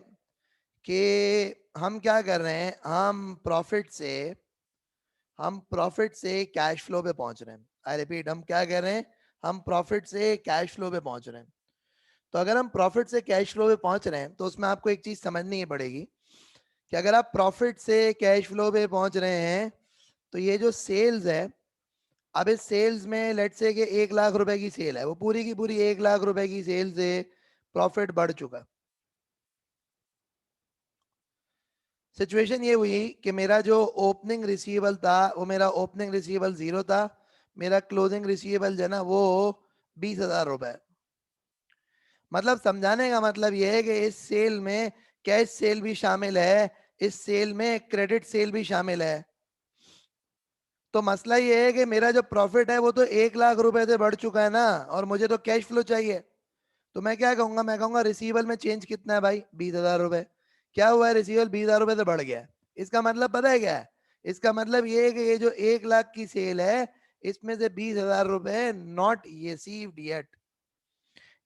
कि हम क्या कर रहे हैं, हम प्रॉफिट से कैश फ्लो पे पहुंच रहे हैं। आई रिपीट, हम क्या कर रहे हैं, हम प्रॉफिट से कैश फ्लो पे पहुंच रहे हैं। तो अगर हम प्रॉफिट से कैश फ्लो पे पहुंच रहे हैं तो उसमें आपको एक चीज समझनी ही पड़ेगी कि अगर आप प्रॉफिट से कैश फ्लो पे पहुंच रहे हैं तो ये जो सेल्स है, अब इस सेल्स में लेट से कि 1 लाख रुपए की सेल है, वो पूरी की पूरी 1 लाख रुपए की सेल से प्रॉफिट बढ़ चुका। सिचुएशन ये हुई कि मेरा जो ओपनिंग रिसीवेबल था वो मेरा ओपनिंग रिसीवेबल 0 था, मेरा क्लोजिंग रिसीवेबल जो है ना वो 20,000 रुपए। मतलब समझाने का मतलब ये है कि इस सेल में कैश सेल भी शामिल है, इस सेल में क्रेडिट सेल भी शामिल है। तो मसला ये है कि मेरा जो प्रॉफिट है वो तो 1 लाख रुपए से बढ़ चुका है ना, और मुझे तो कैश फ्लो चाहिए। तो मैं क्या कहूंगा, मैं कहूंगा रिसीवेबल में चेंज कितना है भाई, 20,000 रुपए। क्या हुआ है, रिसीवेबल 20,000 रुपए से बढ़ गया है। इसका मतलब पता है क्या है, इसका मतलब ये है कि ये जो 1 लाख की सेल है इसमें से 20,000 रुपए नॉट रिसीव्ड येट,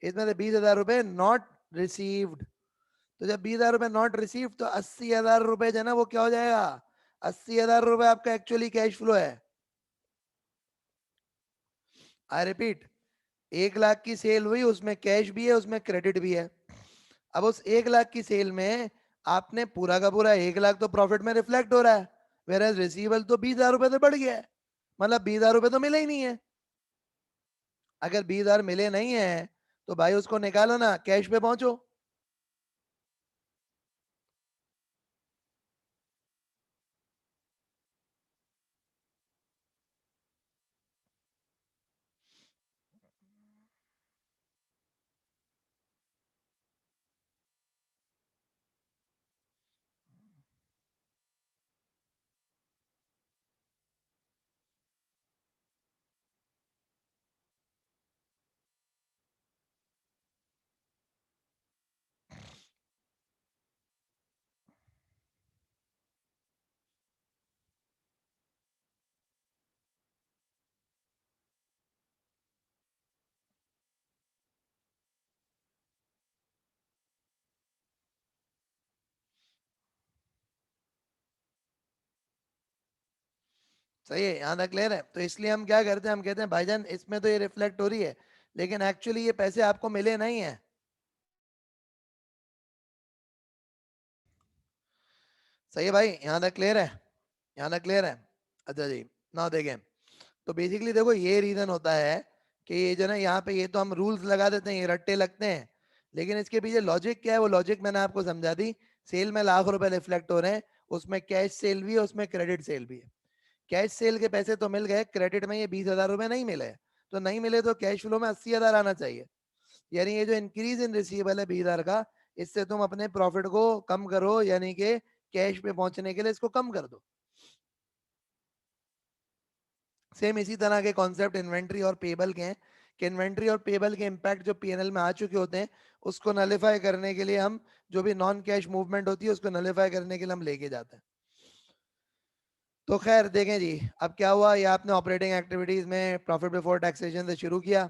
इसमें से 20,000 रुपए नॉट रिसीव्ड। तो जब 20,000 रुपए नॉट रिसीव्ड तो 80,000 रुपए जो है ना वो क्या हो जाएगा, 80,000 रुपए आपका एक्चुअली कैश फ्लो है। आई रिपीट, 1 लाख की सेल हुई, उसमें कैश भी है उसमें क्रेडिट भी है। अब उस 1 लाख की सेल में आपने पूरा का पूरा 1 लाख तो प्रॉफिट में रिफ्लेक्ट हो रहा है, वेर एज रिसीवेबल तो 20,000 रुपए से बढ़ गया है। मतलब 20,000 रुपए तो मिले ही नहीं है। अगर 20,000 मिले नहीं है तो भाई उसको निकालो ना, कैश पे पहुंचो। सही है, यहाँ तक क्लियर है। तो इसलिए हम क्या करते हैं, हम कहते हैं भाईजान इसमें तो ये रिफ्लेक्ट हो रही है, लेकिन एक्चुअली ये पैसे आपको मिले नहीं है। सही है भाई, यहाँ तक क्लियर है, यहाँ तक क्लियर है। अच्छा जी, ना देखें, तो बेसिकली देखो ये रीजन होता है कि ये जो ना यहाँ पे ये तो हम रूल्स लगा देते हैं, ये रट्टे लगते हैं, लेकिन इसके पीछे लॉजिक क्या है, वो लॉजिक मैंने आपको समझा दी। सेल में लाख रुपए रिफ्लेक्ट हो रहे हैं, उसमें कैश सेल भी है, उसमें क्रेडिट सेल भी है। कैश सेल के पैसे तो मिल गए, क्रेडिट में ये 20,000 रुपए नहीं मिले, तो नहीं मिले तो कैश फ्लो में 80,000 आना चाहिए। यानी ये जो इंक्रीज इन रिसीवेबल है 20,000 का, इससे तुम अपने प्रॉफिट को कम करो, यानी कि कैश पे पहुंचने के लिए इसको कम कर दो। सेम इसी तरह के कॉन्सेप्ट इन्वेंट्री और पेबल के हैं, कि इन्वेंट्री और पेबल के इम्पैक्ट जो पीएनएल में आ चुके होते हैं, उसको नलिफाई करने के लिए हम जो भी नॉन कैश मूवमेंट होती है उसको नलिफाई करने के लिए हम लेके जाते हैं। तो खैर देखें जी, अब क्या हुआ, ये आपने ऑपरेटिंग एक्टिविटीज में प्रॉफिट बिफोर टैक्सेशन से शुरू किया,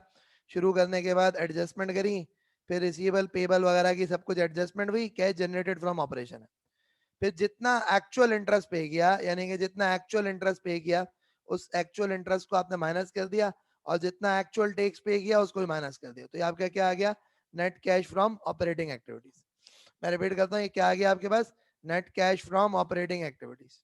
शुरू करने के बाद एडजस्टमेंट करी, फिर रिसीवेबल पेबल वगैरह की सब कुछ एडजस्टमेंट हुई, कैश जनरेटेड फ्रॉम ऑपरेशन है। फिर जितना एक्चुअल इंटरेस्ट पे किया, यानी कि जितना एक्चुअल इंटरेस्ट पे किया, उस एक्चुअल इंटरेस्ट को आपने माइनस कर दिया, और जितना एक्चुअल टैक्स पे किया उसको भी माइनस कर दिया, तो ये आपका क्या आ गया, net cash from operating activities. मैं रिपीट करता हूँ, ये क्या आ गया आपके पास, net cash from operating activities.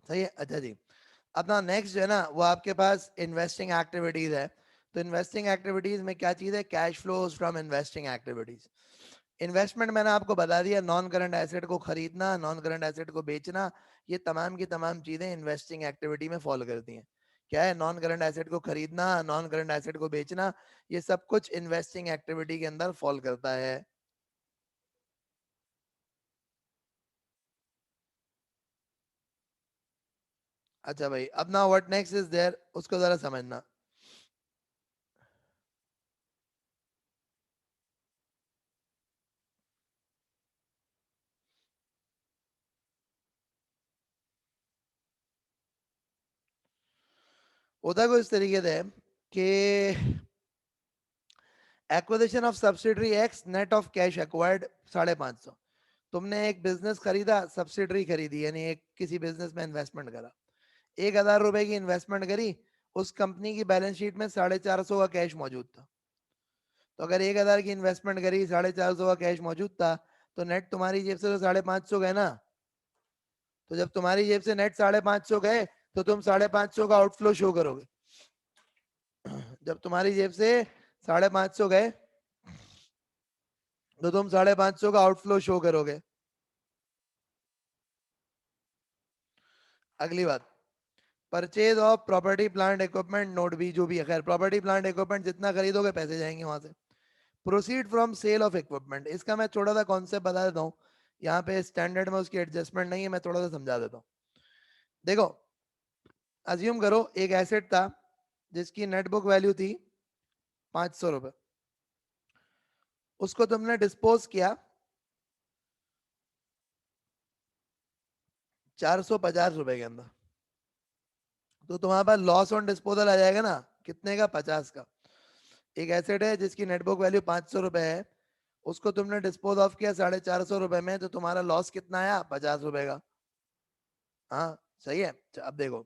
सही है। अच्छा जी, अपना नेक्स्ट जो है ना, वो आपके पास इन्वेस्टिंग एक्टिविटीज है। तो इन्वेस्टिंग एक्टिविटीज में क्या चीज है, cash flows from investing activities. Investment मैंने आपको बता दिया, नॉन करंट एसेट को खरीदना, नॉन करंट एसेट को बेचना, ये तमाम की तमाम चीजें इन्वेस्टिंग एक्टिविटी में फॉलो करती हैं। क्या है, नॉन करंट एसेट को खरीदना, नॉन करंट एसेट को बेचना, ये सब कुछ इन्वेस्टिंग एक्टिविटी के अंदर फॉल करता है। अच्छा भाई, अब ना व्हाट नेक्स्ट इज देयर, उसको जरा समझना। होता कुछ इस तरीके से कि acquisition of subsidiary x net of cash acquired 550। तुमने एक बिजनेस खरीदा, सब्सिडरी खरीदी, यानी एक किसी बिजनेस में इन्वेस्टमेंट करा, 1,000 रुपए की इन्वेस्टमेंट करी, उस कंपनी की बैलेंस शीट में 450 का कैश मौजूद था। तो अगर 1,000 की इन्वेस्टमेंट करी, 450 का कैश मौजूद था, तो नेट तुम्हारी जेब से तो 550 गए ना। तो जब तुम्हारी जेब से नेट 550 गए, तो तुम 550 का आउटफ्लो शो करोगे। जब तुम्हारी जेब से 550 गए, तो तुम 550 का आउटफ्लो शो करोगे। अगली बात, purchase of property plant equipment note B, जो भी है, खैर प्रॉपर्टी प्लांट इक्विपमेंट जितना खरीदोगे पैसे जाएंगे वहां से। Proceed from sale of equipment, इसका मैं थोड़ा सा कॉन्सेप्ट बता देता हूँ, यहाँ पे स्टैंडर्ड में उसकी एडजस्टमेंट नहीं है, मैं थोड़ा सा समझा देता हूँ। देखो, अज्यूम करो एक एसेट था जिसकी नेट बुक वैल्यू थी 500 रुपए, उसको तुमने डिस्पोज किया 450 रुपए के अंदर, तो तुम्हारे पास लॉस ऑन डिस्पोजल आ जाएगा ना, कितने का? 50 का। एक एसेट है जिसकी नेटबुक वैल्यू 500 रुपए है, उसको तुमने डिस्पोज ऑफ किया 450 रुपए में, तो तुम्हारा लॉस कितना आया? 50 रुपए का। हाँ सही है। अब देखो,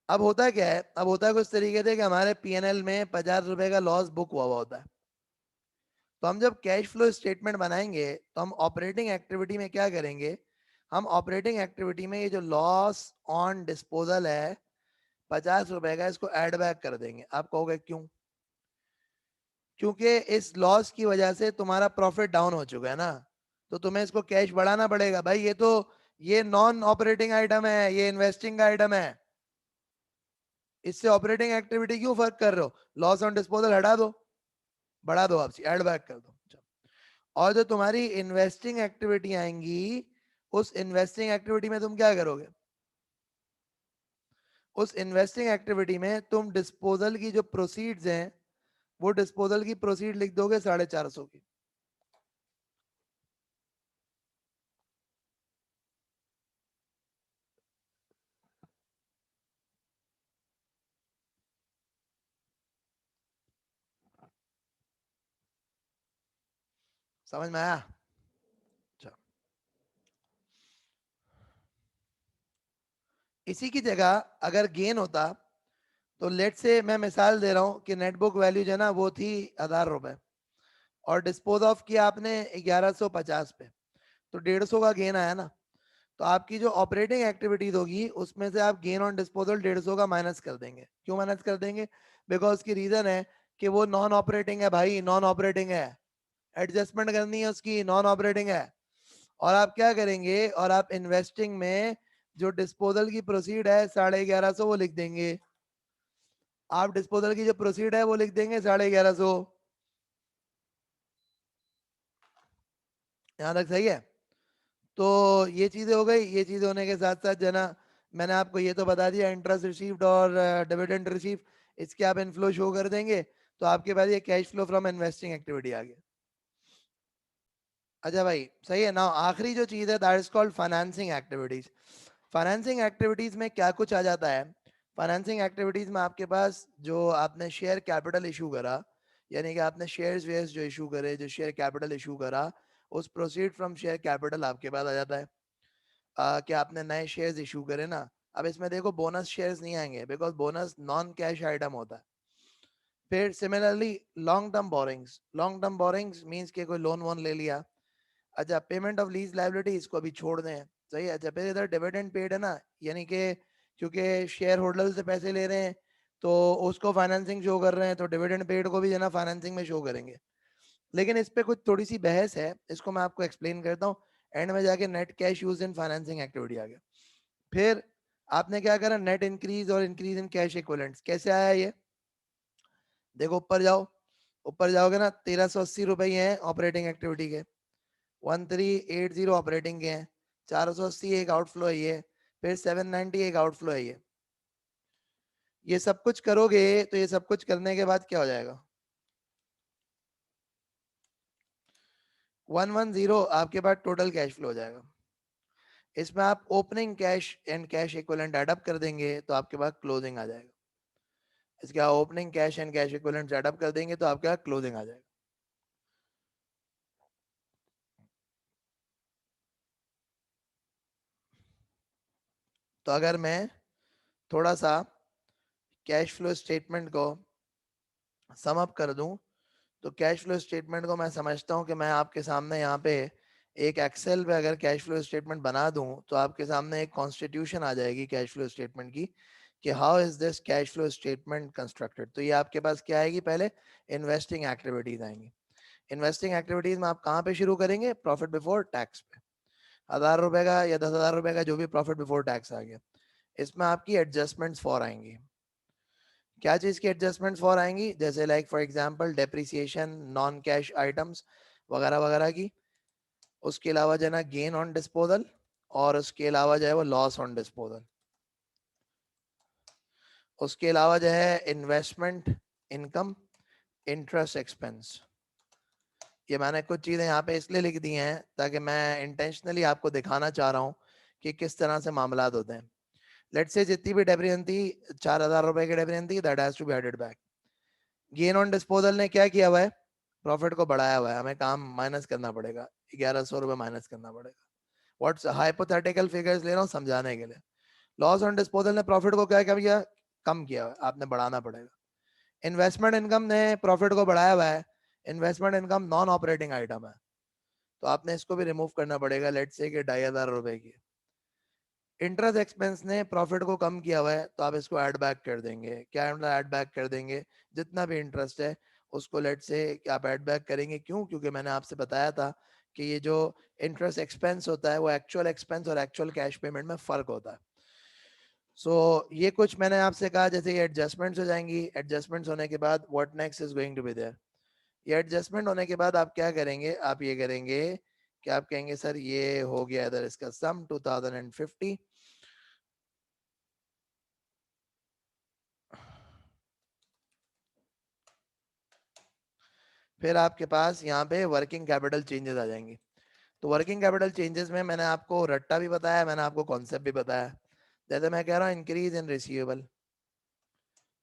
अब होता क्या है, अब होता है कुछ तरीके से कि हमारे पीएनएल में 50 रुपए का लॉस बुक हुआ होता है। तो हम जब कैश फ्लो स्टेटमेंट बनाएंगे तो हम ऑपरेटिंग एक्टिविटी में क्या करेंगे, हम ऑपरेटिंग एक्टिविटी में ये जो लॉस ऑन डिस्पोजल है 50 रुपए का, इसको ऐड बैक कर देंगे। आप कहोगे क्यों? क्योंकि इस लॉस की वजह से तुम्हारा प्रॉफिट डाउन हो चुका है ना, तो तुम्हें इसको कैश बढ़ाना पड़ेगा भाई। ये तो ये नॉन ऑपरेटिंग आइटम है, ये इन्वेस्टिंग का आइटम है, इससे ऑपरेटिंग एक्टिविटी क्यों फर्क कर रहे हो? लॉस ऑन डिस्पोजल हटा दो, बढ़ा दो, आपसी ऐड बैक कर दो। और जो तुम्हारी इन्वेस्टिंग एक्टिविटी आएंगी, उस इन्वेस्टिंग एक्टिविटी में तुम क्या करोगे? उस इन्वेस्टिंग एक्टिविटी में तुम डिस्पोजल की जो प्रोसीड्स हैं, वो डिस्पोजल की प्रोसीड लिख दोगे 450 की। समझ में आया? अच्छा, इसी की जगह अगर गेन होता, तो लेट से मैं मिसाल दे रहा हूं कि नेटबुक वैल्यू जो है ना वो थी 1000 रुपए, और डिस्पोज ऑफ किया आपने 1150 पे, तो 150 का गेन आया ना। तो आपकी जो ऑपरेटिंग एक्टिविटीज होगी उसमें से आप गेन ऑन डिस्पोजल 150 का माइनस कर देंगे। क्यों माइनस कर देंगे? बिकॉज की रीजन है कि वो नॉन ऑपरेटिंग है भाई, नॉन ऑपरेटिंग है, एडजस्टमेंट करनी है उसकी, नॉन ऑपरेटिंग है। और आप क्या करेंगे, और आप इन्वेस्टिंग में जो डिस्पोजल की प्रोसीड है 1150 वो लिख देंगे। आप डिस्पोजल की जो प्रोसीड है वो लिख देंगे 1150। यहाँ तक सही है? तो ये चीजें हो गई। ये चीजें होने के साथ साथ जना, मैंने आपको ये तो बता दिया इंटरेस्ट रिसीव्ड और डिविडेंड रिसीव, इसके आप इनफ्लो शो कर देंगे, तो आपके पास ये cash flow from investing activity आ गया। अच्छा भाई सही है ना। आखिरी जो चीज है that is called financing activities. Financing activities में क्या कुछ आ जाता है? फाइनेंसिंग एक्टिविटीज में आपके पास जो आपने शेयर कैपिटल इशू करा, यानी कि आपने शेयर्स वेयर्स जो इशू करे, जो शेयर कैपिटल इशू करा, उस प्रोसीड फ्रॉम शेयर कैपिटल आपके पास आ जाता है। कि आपने नए शेयर्स इशू करे ना। अब इसमें देखो बोनस शेयर्स नहीं आएंगे, because bonus non cash item होता है। फिर similarly long term borrowings, long term borrowings means के कोई लोन वोन ले लिया। अच्छा, पेमेंट ऑफ लीज लायबिलिटी इसको अभी छोड़ दें, सही है। अच्छा, फिर इधर डिविडेंड पेड है ना, यानी कि क्योंकि शेयर होल्डर से पैसे ले रहे हैं तो उसको फाइनेंसिंग शो कर रहे हैं, तो डिविडेंड पेड को भी जो है ना फाइनेंसिंग में शो करेंगे। लेकिन इस पे कुछ थोड़ी सी बहस है, इसको मैं आपको एक्सप्लेन करता हूँ। एंड में जाके net cash use in financing activity आ गया। फिर आपने क्या करा, नेट इंक्रीज और इंक्रीज इन कैश इक्विवेलेंट्स कैसे आया ये? देखो ऊपर जाओ, ऊपर जाओगे ना, 1380 रुपए हैं ऑपरेटिंग एक्टिविटी के, 1380 ऑपरेटिंग के हैं, 480 एक आउटफ्लो है ये, फिर 790 एक आउटफ्लो है ये सब कुछ करोगे तो ये सब कुछ करने के बाद क्या हो जाएगा? 110 आपके पास टोटल कैश फ्लो हो जाएगा। इसमें आप opening cash and cash equivalent add up कर देंगे तो आपके पास क्लोजिंग आ जाएगा। इसके opening cash and cash equivalent add up कर देंगे तो आपके पास क्लोजिंग आ जाएगा। तो अगर मैं थोड़ा सा कैश फ्लो स्टेटमेंट को सम अप कर दूं, तो कैश फ्लो स्टेटमेंट को मैं समझता हूं कि मैं आपके सामने यहाँ पे एक एक्सेल पे अगर कैश फ्लो स्टेटमेंट बना दूं, तो आपके सामने एक कॉन्स्टिट्यूशन आ जाएगी कैश फ्लो स्टेटमेंट की, कि how is this cash flow statement constructed. तो ये आपके पास क्या आएगी? पहले इन्वेस्टिंग एक्टिविटीज आएंगी। इन्वेस्टिंग एक्टिविटीज में आप कहाँ पे शुरू करेंगे? प्रॉफिट बिफोर टैक्स पे। 1000 रुपए का या 10,000 रुपए का जो भी प्रॉफिट बिफोर टैक्स आ गया, इसमें आपकी एडजस्टमेंट्स फॉर आएंगी। क्या चीज की एडजस्टमेंट फॉर आएंगी? जैसे like for example depreciation, non cash items वगैरह वगैरह की। उसके अलावा जो है ना गेन ऑन डिस्पोजल, और उसके अलावा जो है वो लॉस ऑन डिस्पोजल। उसके अलावा जो है इन्वेस्टमेंट इनकम, इंटरेस्ट एक्सपेंस। ये मैंने कुछ चीजें यहाँ पे इसलिए लिख दी हैं ताकि मैं इंटेंशनली आपको दिखाना चाह रहा हूँ कि किस तरह से मामलात होते हैं। लेट्स से जितनी भी डेप्रिसिएशन थी, 4,000 रुपए की डेप्रिसिएशन थी, that has to be added back. Gain on disposal ने क्या किया हुआ है, प्रॉफिट को बढ़ाया हुआ है, हमें काम माइनस करना पड़ेगा, 1100 रुपए माइनस करना पड़ेगा। व्हाट्स हाइपोथेटिकल फिगर्स ले रहा हूँ समझाने के लिए। लॉस ऑन डिस्पोजल ने प्रॉफिट को क्या किया, कम किया हुआ है, आपने बढ़ाना पड़ेगा। इन्वेस्टमेंट इनकम ने प्रॉफिट को बढ़ाया हुआ है, investment income non operating item है, तो आपने इसको भी रिमूव करना पड़ेगा, लेट्स से कि 2,500 रुपए की। इंटरेस्ट एक्सपेंस ने प्रॉफिट को कम किया हुआ है, तो आप इसको ऐड बैक कर देंगे। क्या मतलब ऐड बैक कर देंगे, जितना भी इंटरेस्ट है उसको लेट से आप ऐड बैक करेंगे। क्यों? क्योंकि मैंने आपसे बताया था कि ये जो इंटरेस्ट एक्सपेंस होता है वो एक्चुअल एक्सपेंस और एक्चुअल कैश पेमेंट में फर्क होता है। सो ये कुछ मैंने आपसे कहा, जैसे ये एडजस्टमेंट्स हो जाएंगी, एडजस्टमेंट्स होने के बाद what next is going to be there. ये एडजस्टमेंट होने के बाद आप क्या करेंगे, आप ये करेंगे कि आप कहेंगे सर ये हो गया इधर इसका सम 2050, फिर आपके पास यहाँ पे वर्किंग कैपिटल चेंजेस आ जाएंगी। तो वर्किंग कैपिटल चेंजेस में मैंने आपको रट्टा भी बताया, मैंने आपको कॉन्सेप्ट भी बताया। जैसे मैं कह रहा हूँ इंक्रीज इन रिसीवेबल,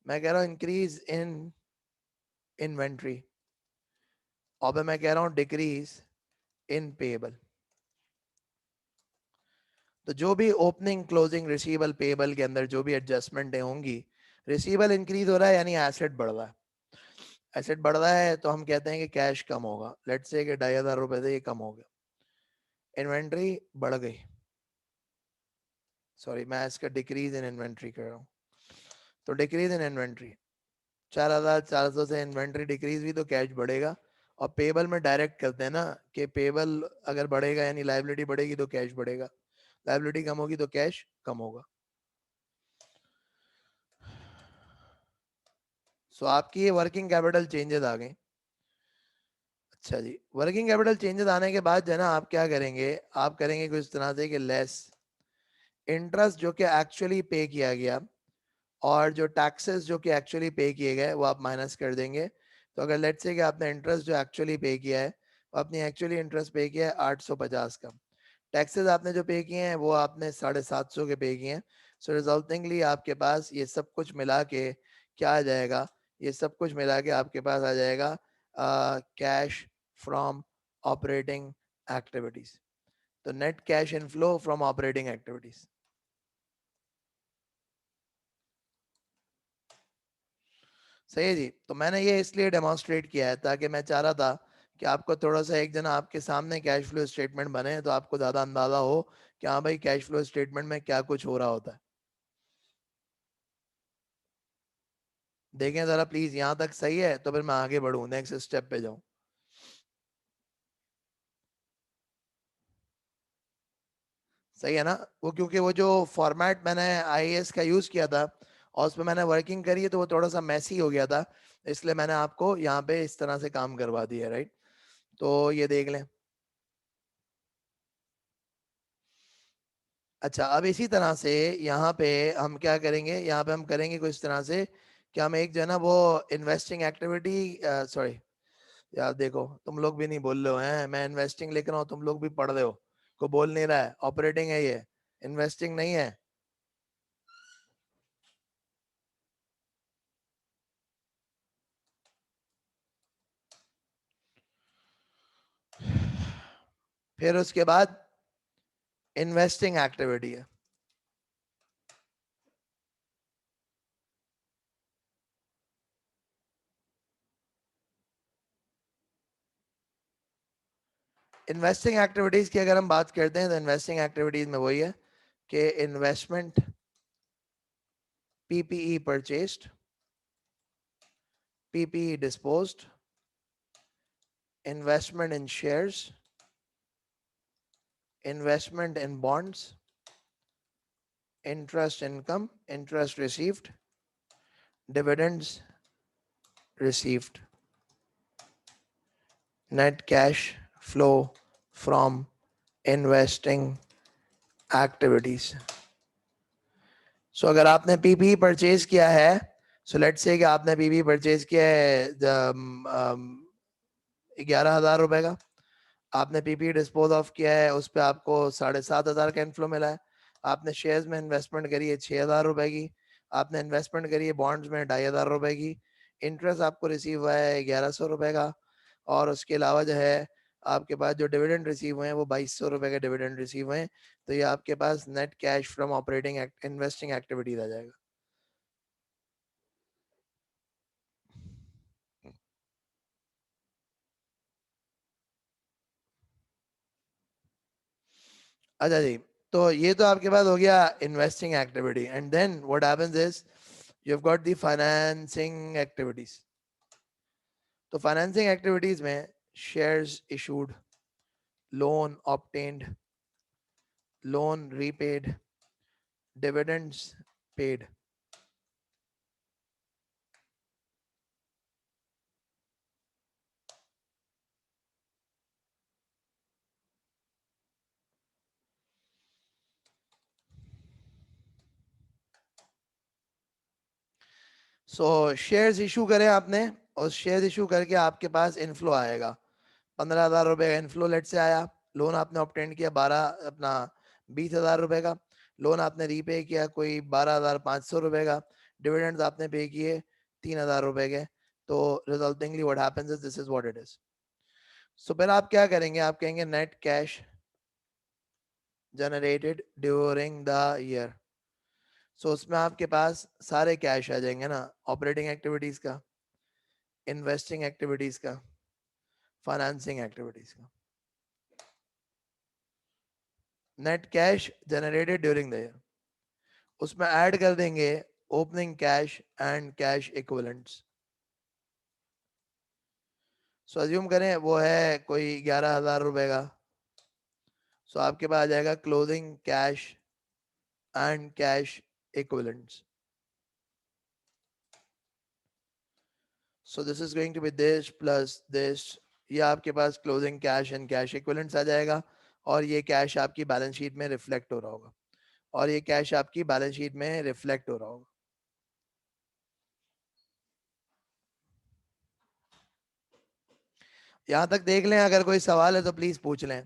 मैं कह रहा हूँ इंक्रीज इन इन्वेंट्री, और मैं कह रहा हूँ डिक्रीज इन पेएबल। तो जो भी ओपनिंग क्लोजिंग रिसीवेबल पेएबल के अंदर जो भी एडजस्टमेंट होंगी, रिसीवेबल इंक्रीज हो रहा है यानी एसेट बढ़ रहा है, एसेट बढ़ रहा है तो हम कहते हैं कि कैश कम होगा। लेट्स से कि 2,500 रुपए से ये कम हो गया। इन्वेंट्री बढ़ गई, सॉरी मैं इसका डिक्रीज इन इन्वेंट्री कर रहा हूँ, तो डिक्रीज इन इन्वेंट्री 4,400 से इन्वेंट्री डिक्रीज हुई तो कैश बढ़ेगा। और पेबल में डायरेक्ट करते हैं ना कि पेबल अगर बढ़ेगा यानी लाइबिलिटी बढ़ेगी तो कैश बढ़ेगा, लाइबिलिटी कम होगी तो कैश कम होगा। सो आपकी ये वर्किंग कैपिटल चेंजेस आ गए। अच्छा जी, वर्किंग कैपिटल चेंजेस आने के बाद जो है ना आप क्या करेंगे, आप करेंगे कुछ तरह से कि लेस इंटरेस्ट जो कि एक्चुअली पे किया गया और जो टैक्सेस जो कि एक्चुअली पे किए गए वो आप माइनस कर देंगे। तो अगर लेट्स से कि आपने इंटरेस्ट जो एक्चुअली पे किया है, वो अपनी एक्चुअली इंटरेस्ट पे किया है 850 का, टैक्सेस आपने जो पे किए हैं वो आपने 750 के पे किए हैं। सो रिजल्टिंगली आपके पास ये सब कुछ मिला के क्या आ जाएगा, ये सब कुछ मिला के आपके पास आ जाएगा कैश फ्रॉम ऑपरेटिंग एक्टिविटीज। तो net cash inflow from operating activities. सही है जी। तो मैंने ये इसलिए डेमोन्स्ट्रेट किया है ताकि मैं चाह रहा था कि आपको थोड़ा सा एक जना आपके सामने कैश फ्लो स्टेटमेंट बने तो आपको ज्यादा अंदाजा हो कि हाँ भाई कैश फ्लो स्टेटमेंट में क्या कुछ हो रहा होता है। देखें जरा प्लीज, यहाँ तक सही है तो फिर मैं आगे बढ़ूं, नेक्स्ट स्टेप पे जाऊं। सही है ना? वो क्योंकि वो जो फॉर्मेट मैंने आईएएस का यूज किया था और उसमें मैंने वर्किंग करी है तो वो थोड़ा सा मैसी हो गया था, इसलिए मैंने आपको यहाँ पे इस तरह से काम करवा दिया, राइट? तो ये देख लें। अच्छा, अब इसी तरह से यहाँ पे हम क्या करेंगे, यहाँ पे हम करेंगे कुछ तरह से कि हम एक जो है ना वो इन्वेस्टिंग एक्टिविटी, सॉरी यार देखो तुम लोग भी नहीं बोल रहे हो हैं, मैं इन्वेस्टिंग लिख रहा हूँ तुम लोग भी पढ़ रहे हो, को बोल नहीं रहा है, ऑपरेटिंग है ये, इन्वेस्टिंग नहीं है। फिर उसके बाद इन्वेस्टिंग एक्टिविटी है। इन्वेस्टिंग एक्टिविटीज की अगर हम बात करते हैं तो इन्वेस्टिंग एक्टिविटीज में वही है कि investment, PPE purchased, PPE disposed, investment in shares, investment in bonds, interest income, interest received, dividends received, net cash flow from investing activities. So अगर आपने पीपी परचेज किया है, सो लेट्स से कि आपने पीपी परचेज किया है 11,000 रुपए का। आपने पीपी डिस्पोज ऑफ किया है, उस पर आपको 7,500 का इनफ्लो मिला है। आपने शेयर्स में इन्वेस्टमेंट करी है 6,000 रुपए की। आपने इन्वेस्टमेंट करी है बॉन्ड्स में 2,500 रुपए की। इंटरेस्ट आपको रिसीव हुआ है 1,100 रुपए का। और उसके अलावा जो है आपके पास जो डिविडेंड रिसीव हुए हैं वो 2,200 रुपए के डिविडेंड रिसीव हुए हैं। तो ये आपके पास net cash from operating investing activities आ जाएगा। अच्छा जी, तो ये तो आपके पास हो गया investing activity. And then what happens is you have got the financing activities. तो फाइनेंसिंग एक्टिविटीज में shares issued, loan obtained, loan repaid, dividends paid. So shares issue करें आपने, और शेयर्स इशू करके आपके पास इनफ्लो आएगा 15,000 रुपए का इनफ्लो लेट से आया। लोन आपने ऑब्टेन किया 20,000 रुपए का। लोन आपने रीपे किया कोई 12,500 रुपए का। डिविडेंड्स आपने पे किए 3,000 रुपए के। तो resultingly what happens is this is what it is. So फिर आप क्या करेंगे, आप कहेंगे net cash generated during the year. So उसमें आपके पास सारे कैश आ जाएंगे ना, ऑपरेटिंग एक्टिविटीज का, इन्वेस्टिंग एक्टिविटीज का, फाइनेंसिंग एक्टिविटीज का। Net cash generated during the year, उसमें ऐड कर देंगे opening cash and cash equivalents. So assume करें वो है कोई 11,000 रुपए का। सो आपके पास आ जाएगा closing cash and cash equivalents. So this is going to be this plus this. ये आपके पास closing cash and cash equivalents आ जाएगा। और ये कैश आपकी बैलेंस शीट में रिफ्लेक्ट हो रहा होगा। और ये कैश आपकी बैलेंस शीट में रिफ्लेक्ट हो रहा होगा। यहां तक देख लें, अगर कोई सवाल है तो प्लीज पूछ लें।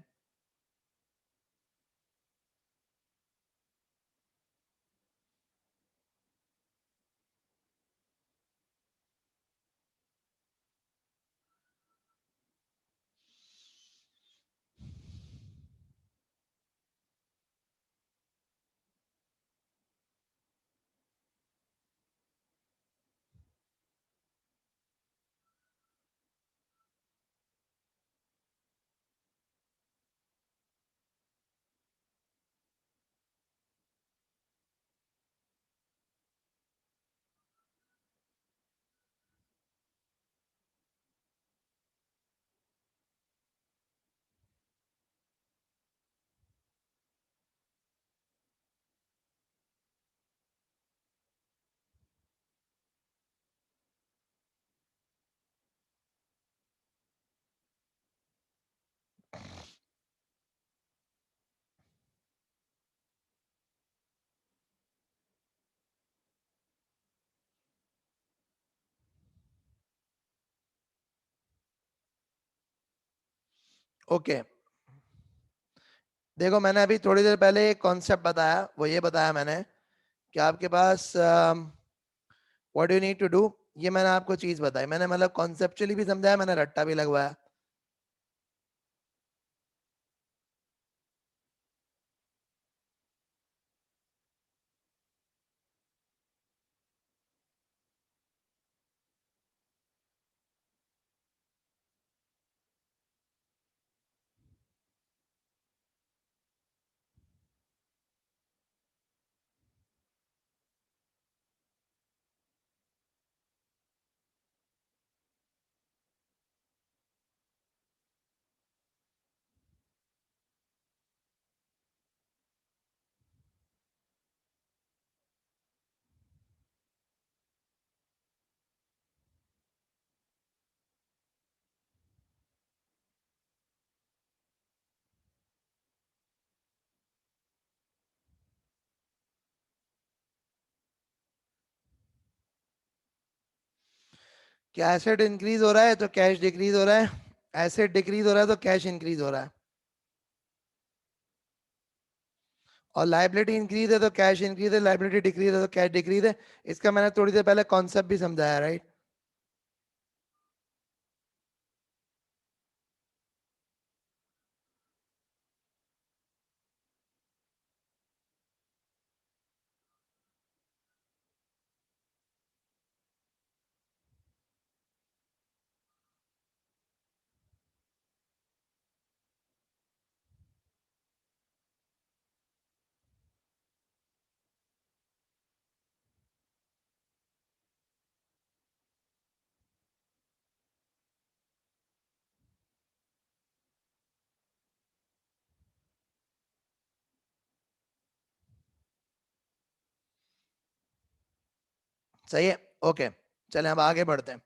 Okay okay. देखो, मैंने अभी थोड़ी देर पहले एक कॉन्सेप्ट बताया, वो ये बताया मैंने कि आपके पास what you need to do. ये मैंने आपको चीज बताई, मैंने मतलब कॉन्सेप्चुअली भी समझाया, मैंने रट्टा भी लगवाया। क्या एसेट इंक्रीज हो रहा है तो कैश डिक्रीज हो रहा है? एसेट डिक्रीज हो रहा है तो कैश इंक्रीज हो रहा है, और लाइबिलिटी इंक्रीज है तो कैश इंक्रीज है, लाइबिलिटी डिक्रीज है तो कैश डिक्रीज है। इसका मैंने थोड़ी देर पहले कॉन्सेप्ट भी समझाया, राइट? सही है, ओके। चले अब आगे बढ़ते हैं।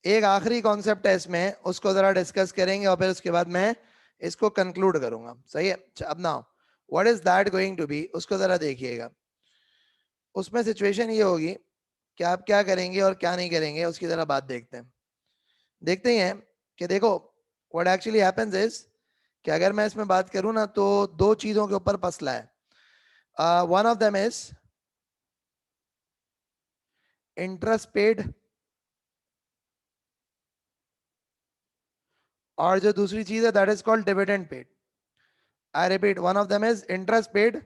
एक आखिरी कॉन्सेप्ट है इसमें, उसको जरा डिस्कस करेंगे और फिर उसके बाद मैं इसको कंक्लूड करूंगा। सही है, अब now what is that going to be, उसको जरा देखिएगा। उसमें सिचुएशन ये होगी कि आप क्या करेंगे और क्या नहीं करेंगे, उसकी जरा बात देखते हैं। देखते ही हैं कि देखो व्हाट एक्चुअली हैपेंस इज कि अगर मैं इसमें बात करूं ना तो दो चीजों के ऊपर मसला है। One of them is interest paid, और जो दूसरी चीज है that is called dividend paid. I repeat, one of them is interest paid,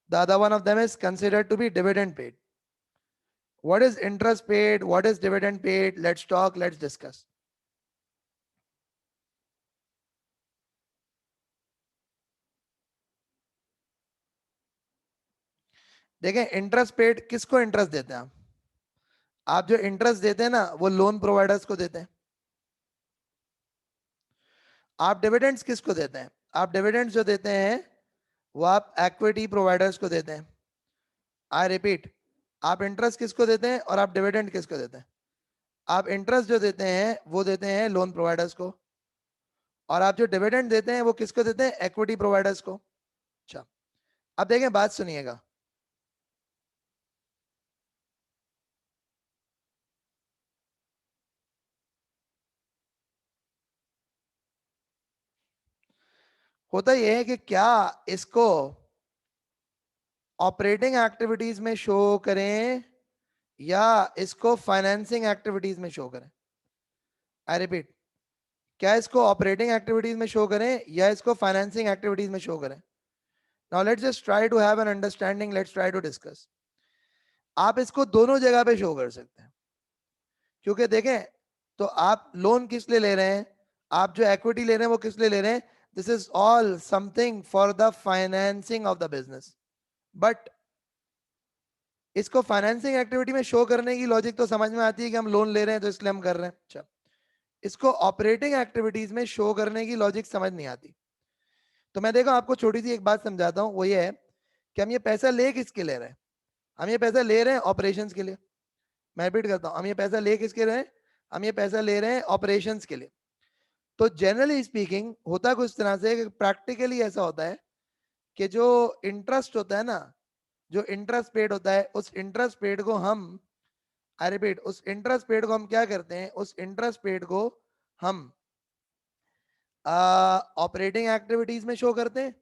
the other one of them is considered to be dividend paid. What is interest paid, what is dividend paid? Let's talk, let's discuss. देखें, interest paid किसको interest देते हैं आप जो interest देते हैं ना वो लोन प्रोवाइडर्स को देते हैं। आप डिविडेंड्स किसको देते हैं? आप डिविडेंड्स जो देते हैं वो आप इक्विटी प्रोवाइडर्स को देते हैं। आई रिपीट, आप इंटरेस्ट किसको देते हैं और आप डिविडेंड किसको देते हैं? आप इंटरेस्ट जो देते हैं वो देते हैं लोन प्रोवाइडर्स को, और आप जो डिविडेंड देते हैं वो किसको देते हैं? इक्विटी प्रोवाइडर्स को। अच्छा, अब देखें, बात सुनिएगा। होता यह है कि क्या इसको ऑपरेटिंग एक्टिविटीज में शो करें या इसको फाइनेंसिंग एक्टिविटीज में शो करें? आई रिपीट, क्या इसको ऑपरेटिंग एक्टिविटीज में शो करें या इसको फाइनेंसिंग एक्टिविटीज में शो करें? Now let's just try to have an understanding, let's try to discuss. आप इसको दोनों जगह पे शो कर सकते हैं, क्योंकि देखें, तो आप लोन किस लिए ले रहे हैं, आप जो इक्विटी ले रहे हैं वो किस लिए ले रहे हैं? This is all something for the financing of the business. But इसको फाइनेंसिंग एक्टिविटी में शो करने की लॉजिक तो समझ में आती है कि हम लोन ले रहे हैं तो इसलिए हम कर रहे हैं। अच्छा, इसको ऑपरेटिंग एक्टिविटीज में शो करने की लॉजिक समझ नहीं आती। तो मैं देखो आपको छोटी सी एक बात समझाता हूँ, वो ये है कि हम ये पैसा ले किसके ले रहे हैं? हम ये पैसा ले रहे हैं ऑपरेशंस के लिए। मैं रिपीट करता हूँ, हम ये पैसा ले किसके रहे हैं? हम ये पैसा ले रहे हैं ऑपरेशंस के लिए। तो जनरली स्पीकिंग होता कुछ तरह से, प्रैक्टिकली ऐसा होता है कि जो इंटरेस्ट होता है ना, जो इंटरेस्ट पेड होता है, उस इंटरेस्ट पेड को हम, आई रिपीट, उस इंटरेस्ट पेड को हम क्या करते हैं? उस इंटरेस्ट पेड को हम ऑपरेटिंग एक्टिविटीज में शो करते हैं,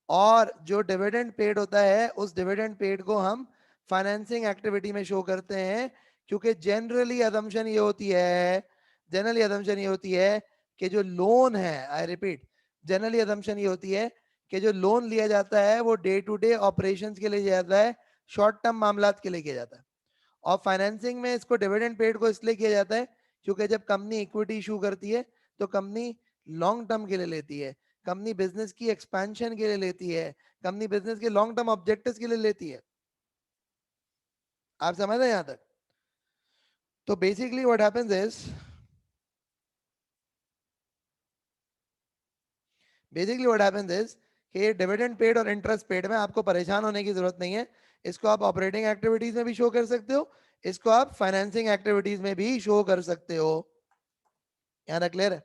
और जो डिविडेंड पेड होता है उस डिविडेंड पेड को हम फाइनेंसिंग एक्टिविटी में शो करते हैं। क्योंकि जनरली अजम्पशन ये होती है, जनरली अजम्पशन ये होती है कि जो लोन है, आई रिपीट, जनरली अजम्पशन ये होती है कि जो लोन लिया जाता है वो डे टू डे ऑपरेशंस के लिए लिया जाता है, शॉर्ट टर्म मामलात के लिए किया जाता है। और फाइनेंसिंग में इसको डिविडेंड पेड को इसलिए किया जाता है क्योंकि जब कंपनी इक्विटी इशू करती है तो कंपनी लॉन्ग टर्म के लिए लेती है, कंपनी बिजनेस की एक्सपेंशन के लिए लेती है, कंपनी बिजनेस के लॉन्ग टर्म ऑब्जेक्टिव्स के लिए लेती है। आप समझ रहे हैं यहां तक? तो basically what happens is, basically what happens is कि डिविडेंड पेड और इंटरेस्ट पेड में आपको परेशान होने की जरूरत नहीं है। इसको आप ऑपरेटिंग एक्टिविटीज में भी शो कर सकते हो, इसको आप फाइनेंसिंग एक्टिविटीज में भी शो कर सकते हो। यहाँ तक क्लियर है?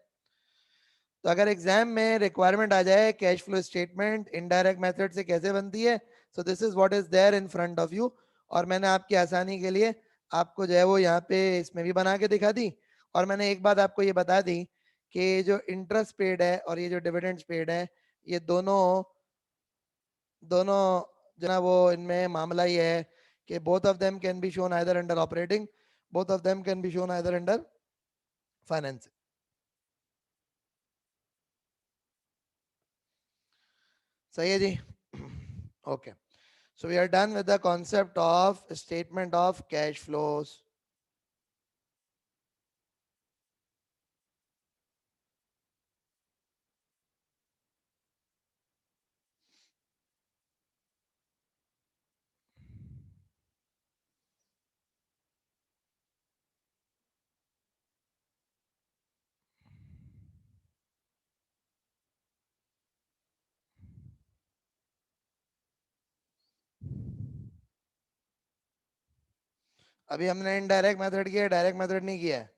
तो अगर एग्जाम में रिक्वायरमेंट आ जाए cash flow statement indirect method से कैसे बनती है, so this is what is there in front of you. और मैंने आपकी आसानी के लिए आपको जो है वो यहाँ पे इसमें भी बना के दिखा दी। और मैंने एक बात आपको ये बता दी कि जो इंटरेस्ट पेड है और ये जो डिविडेंड्स पेड है, ये दोनों दोनों जो ना वो इनमें मामला ये है कि both of them can be shown either under operating, both of them can be shown either under finance. सही है जी. Okay, so we are done with the concept of statement of cash flows. अभी हमने indirect method किया, direct method नहीं किया है.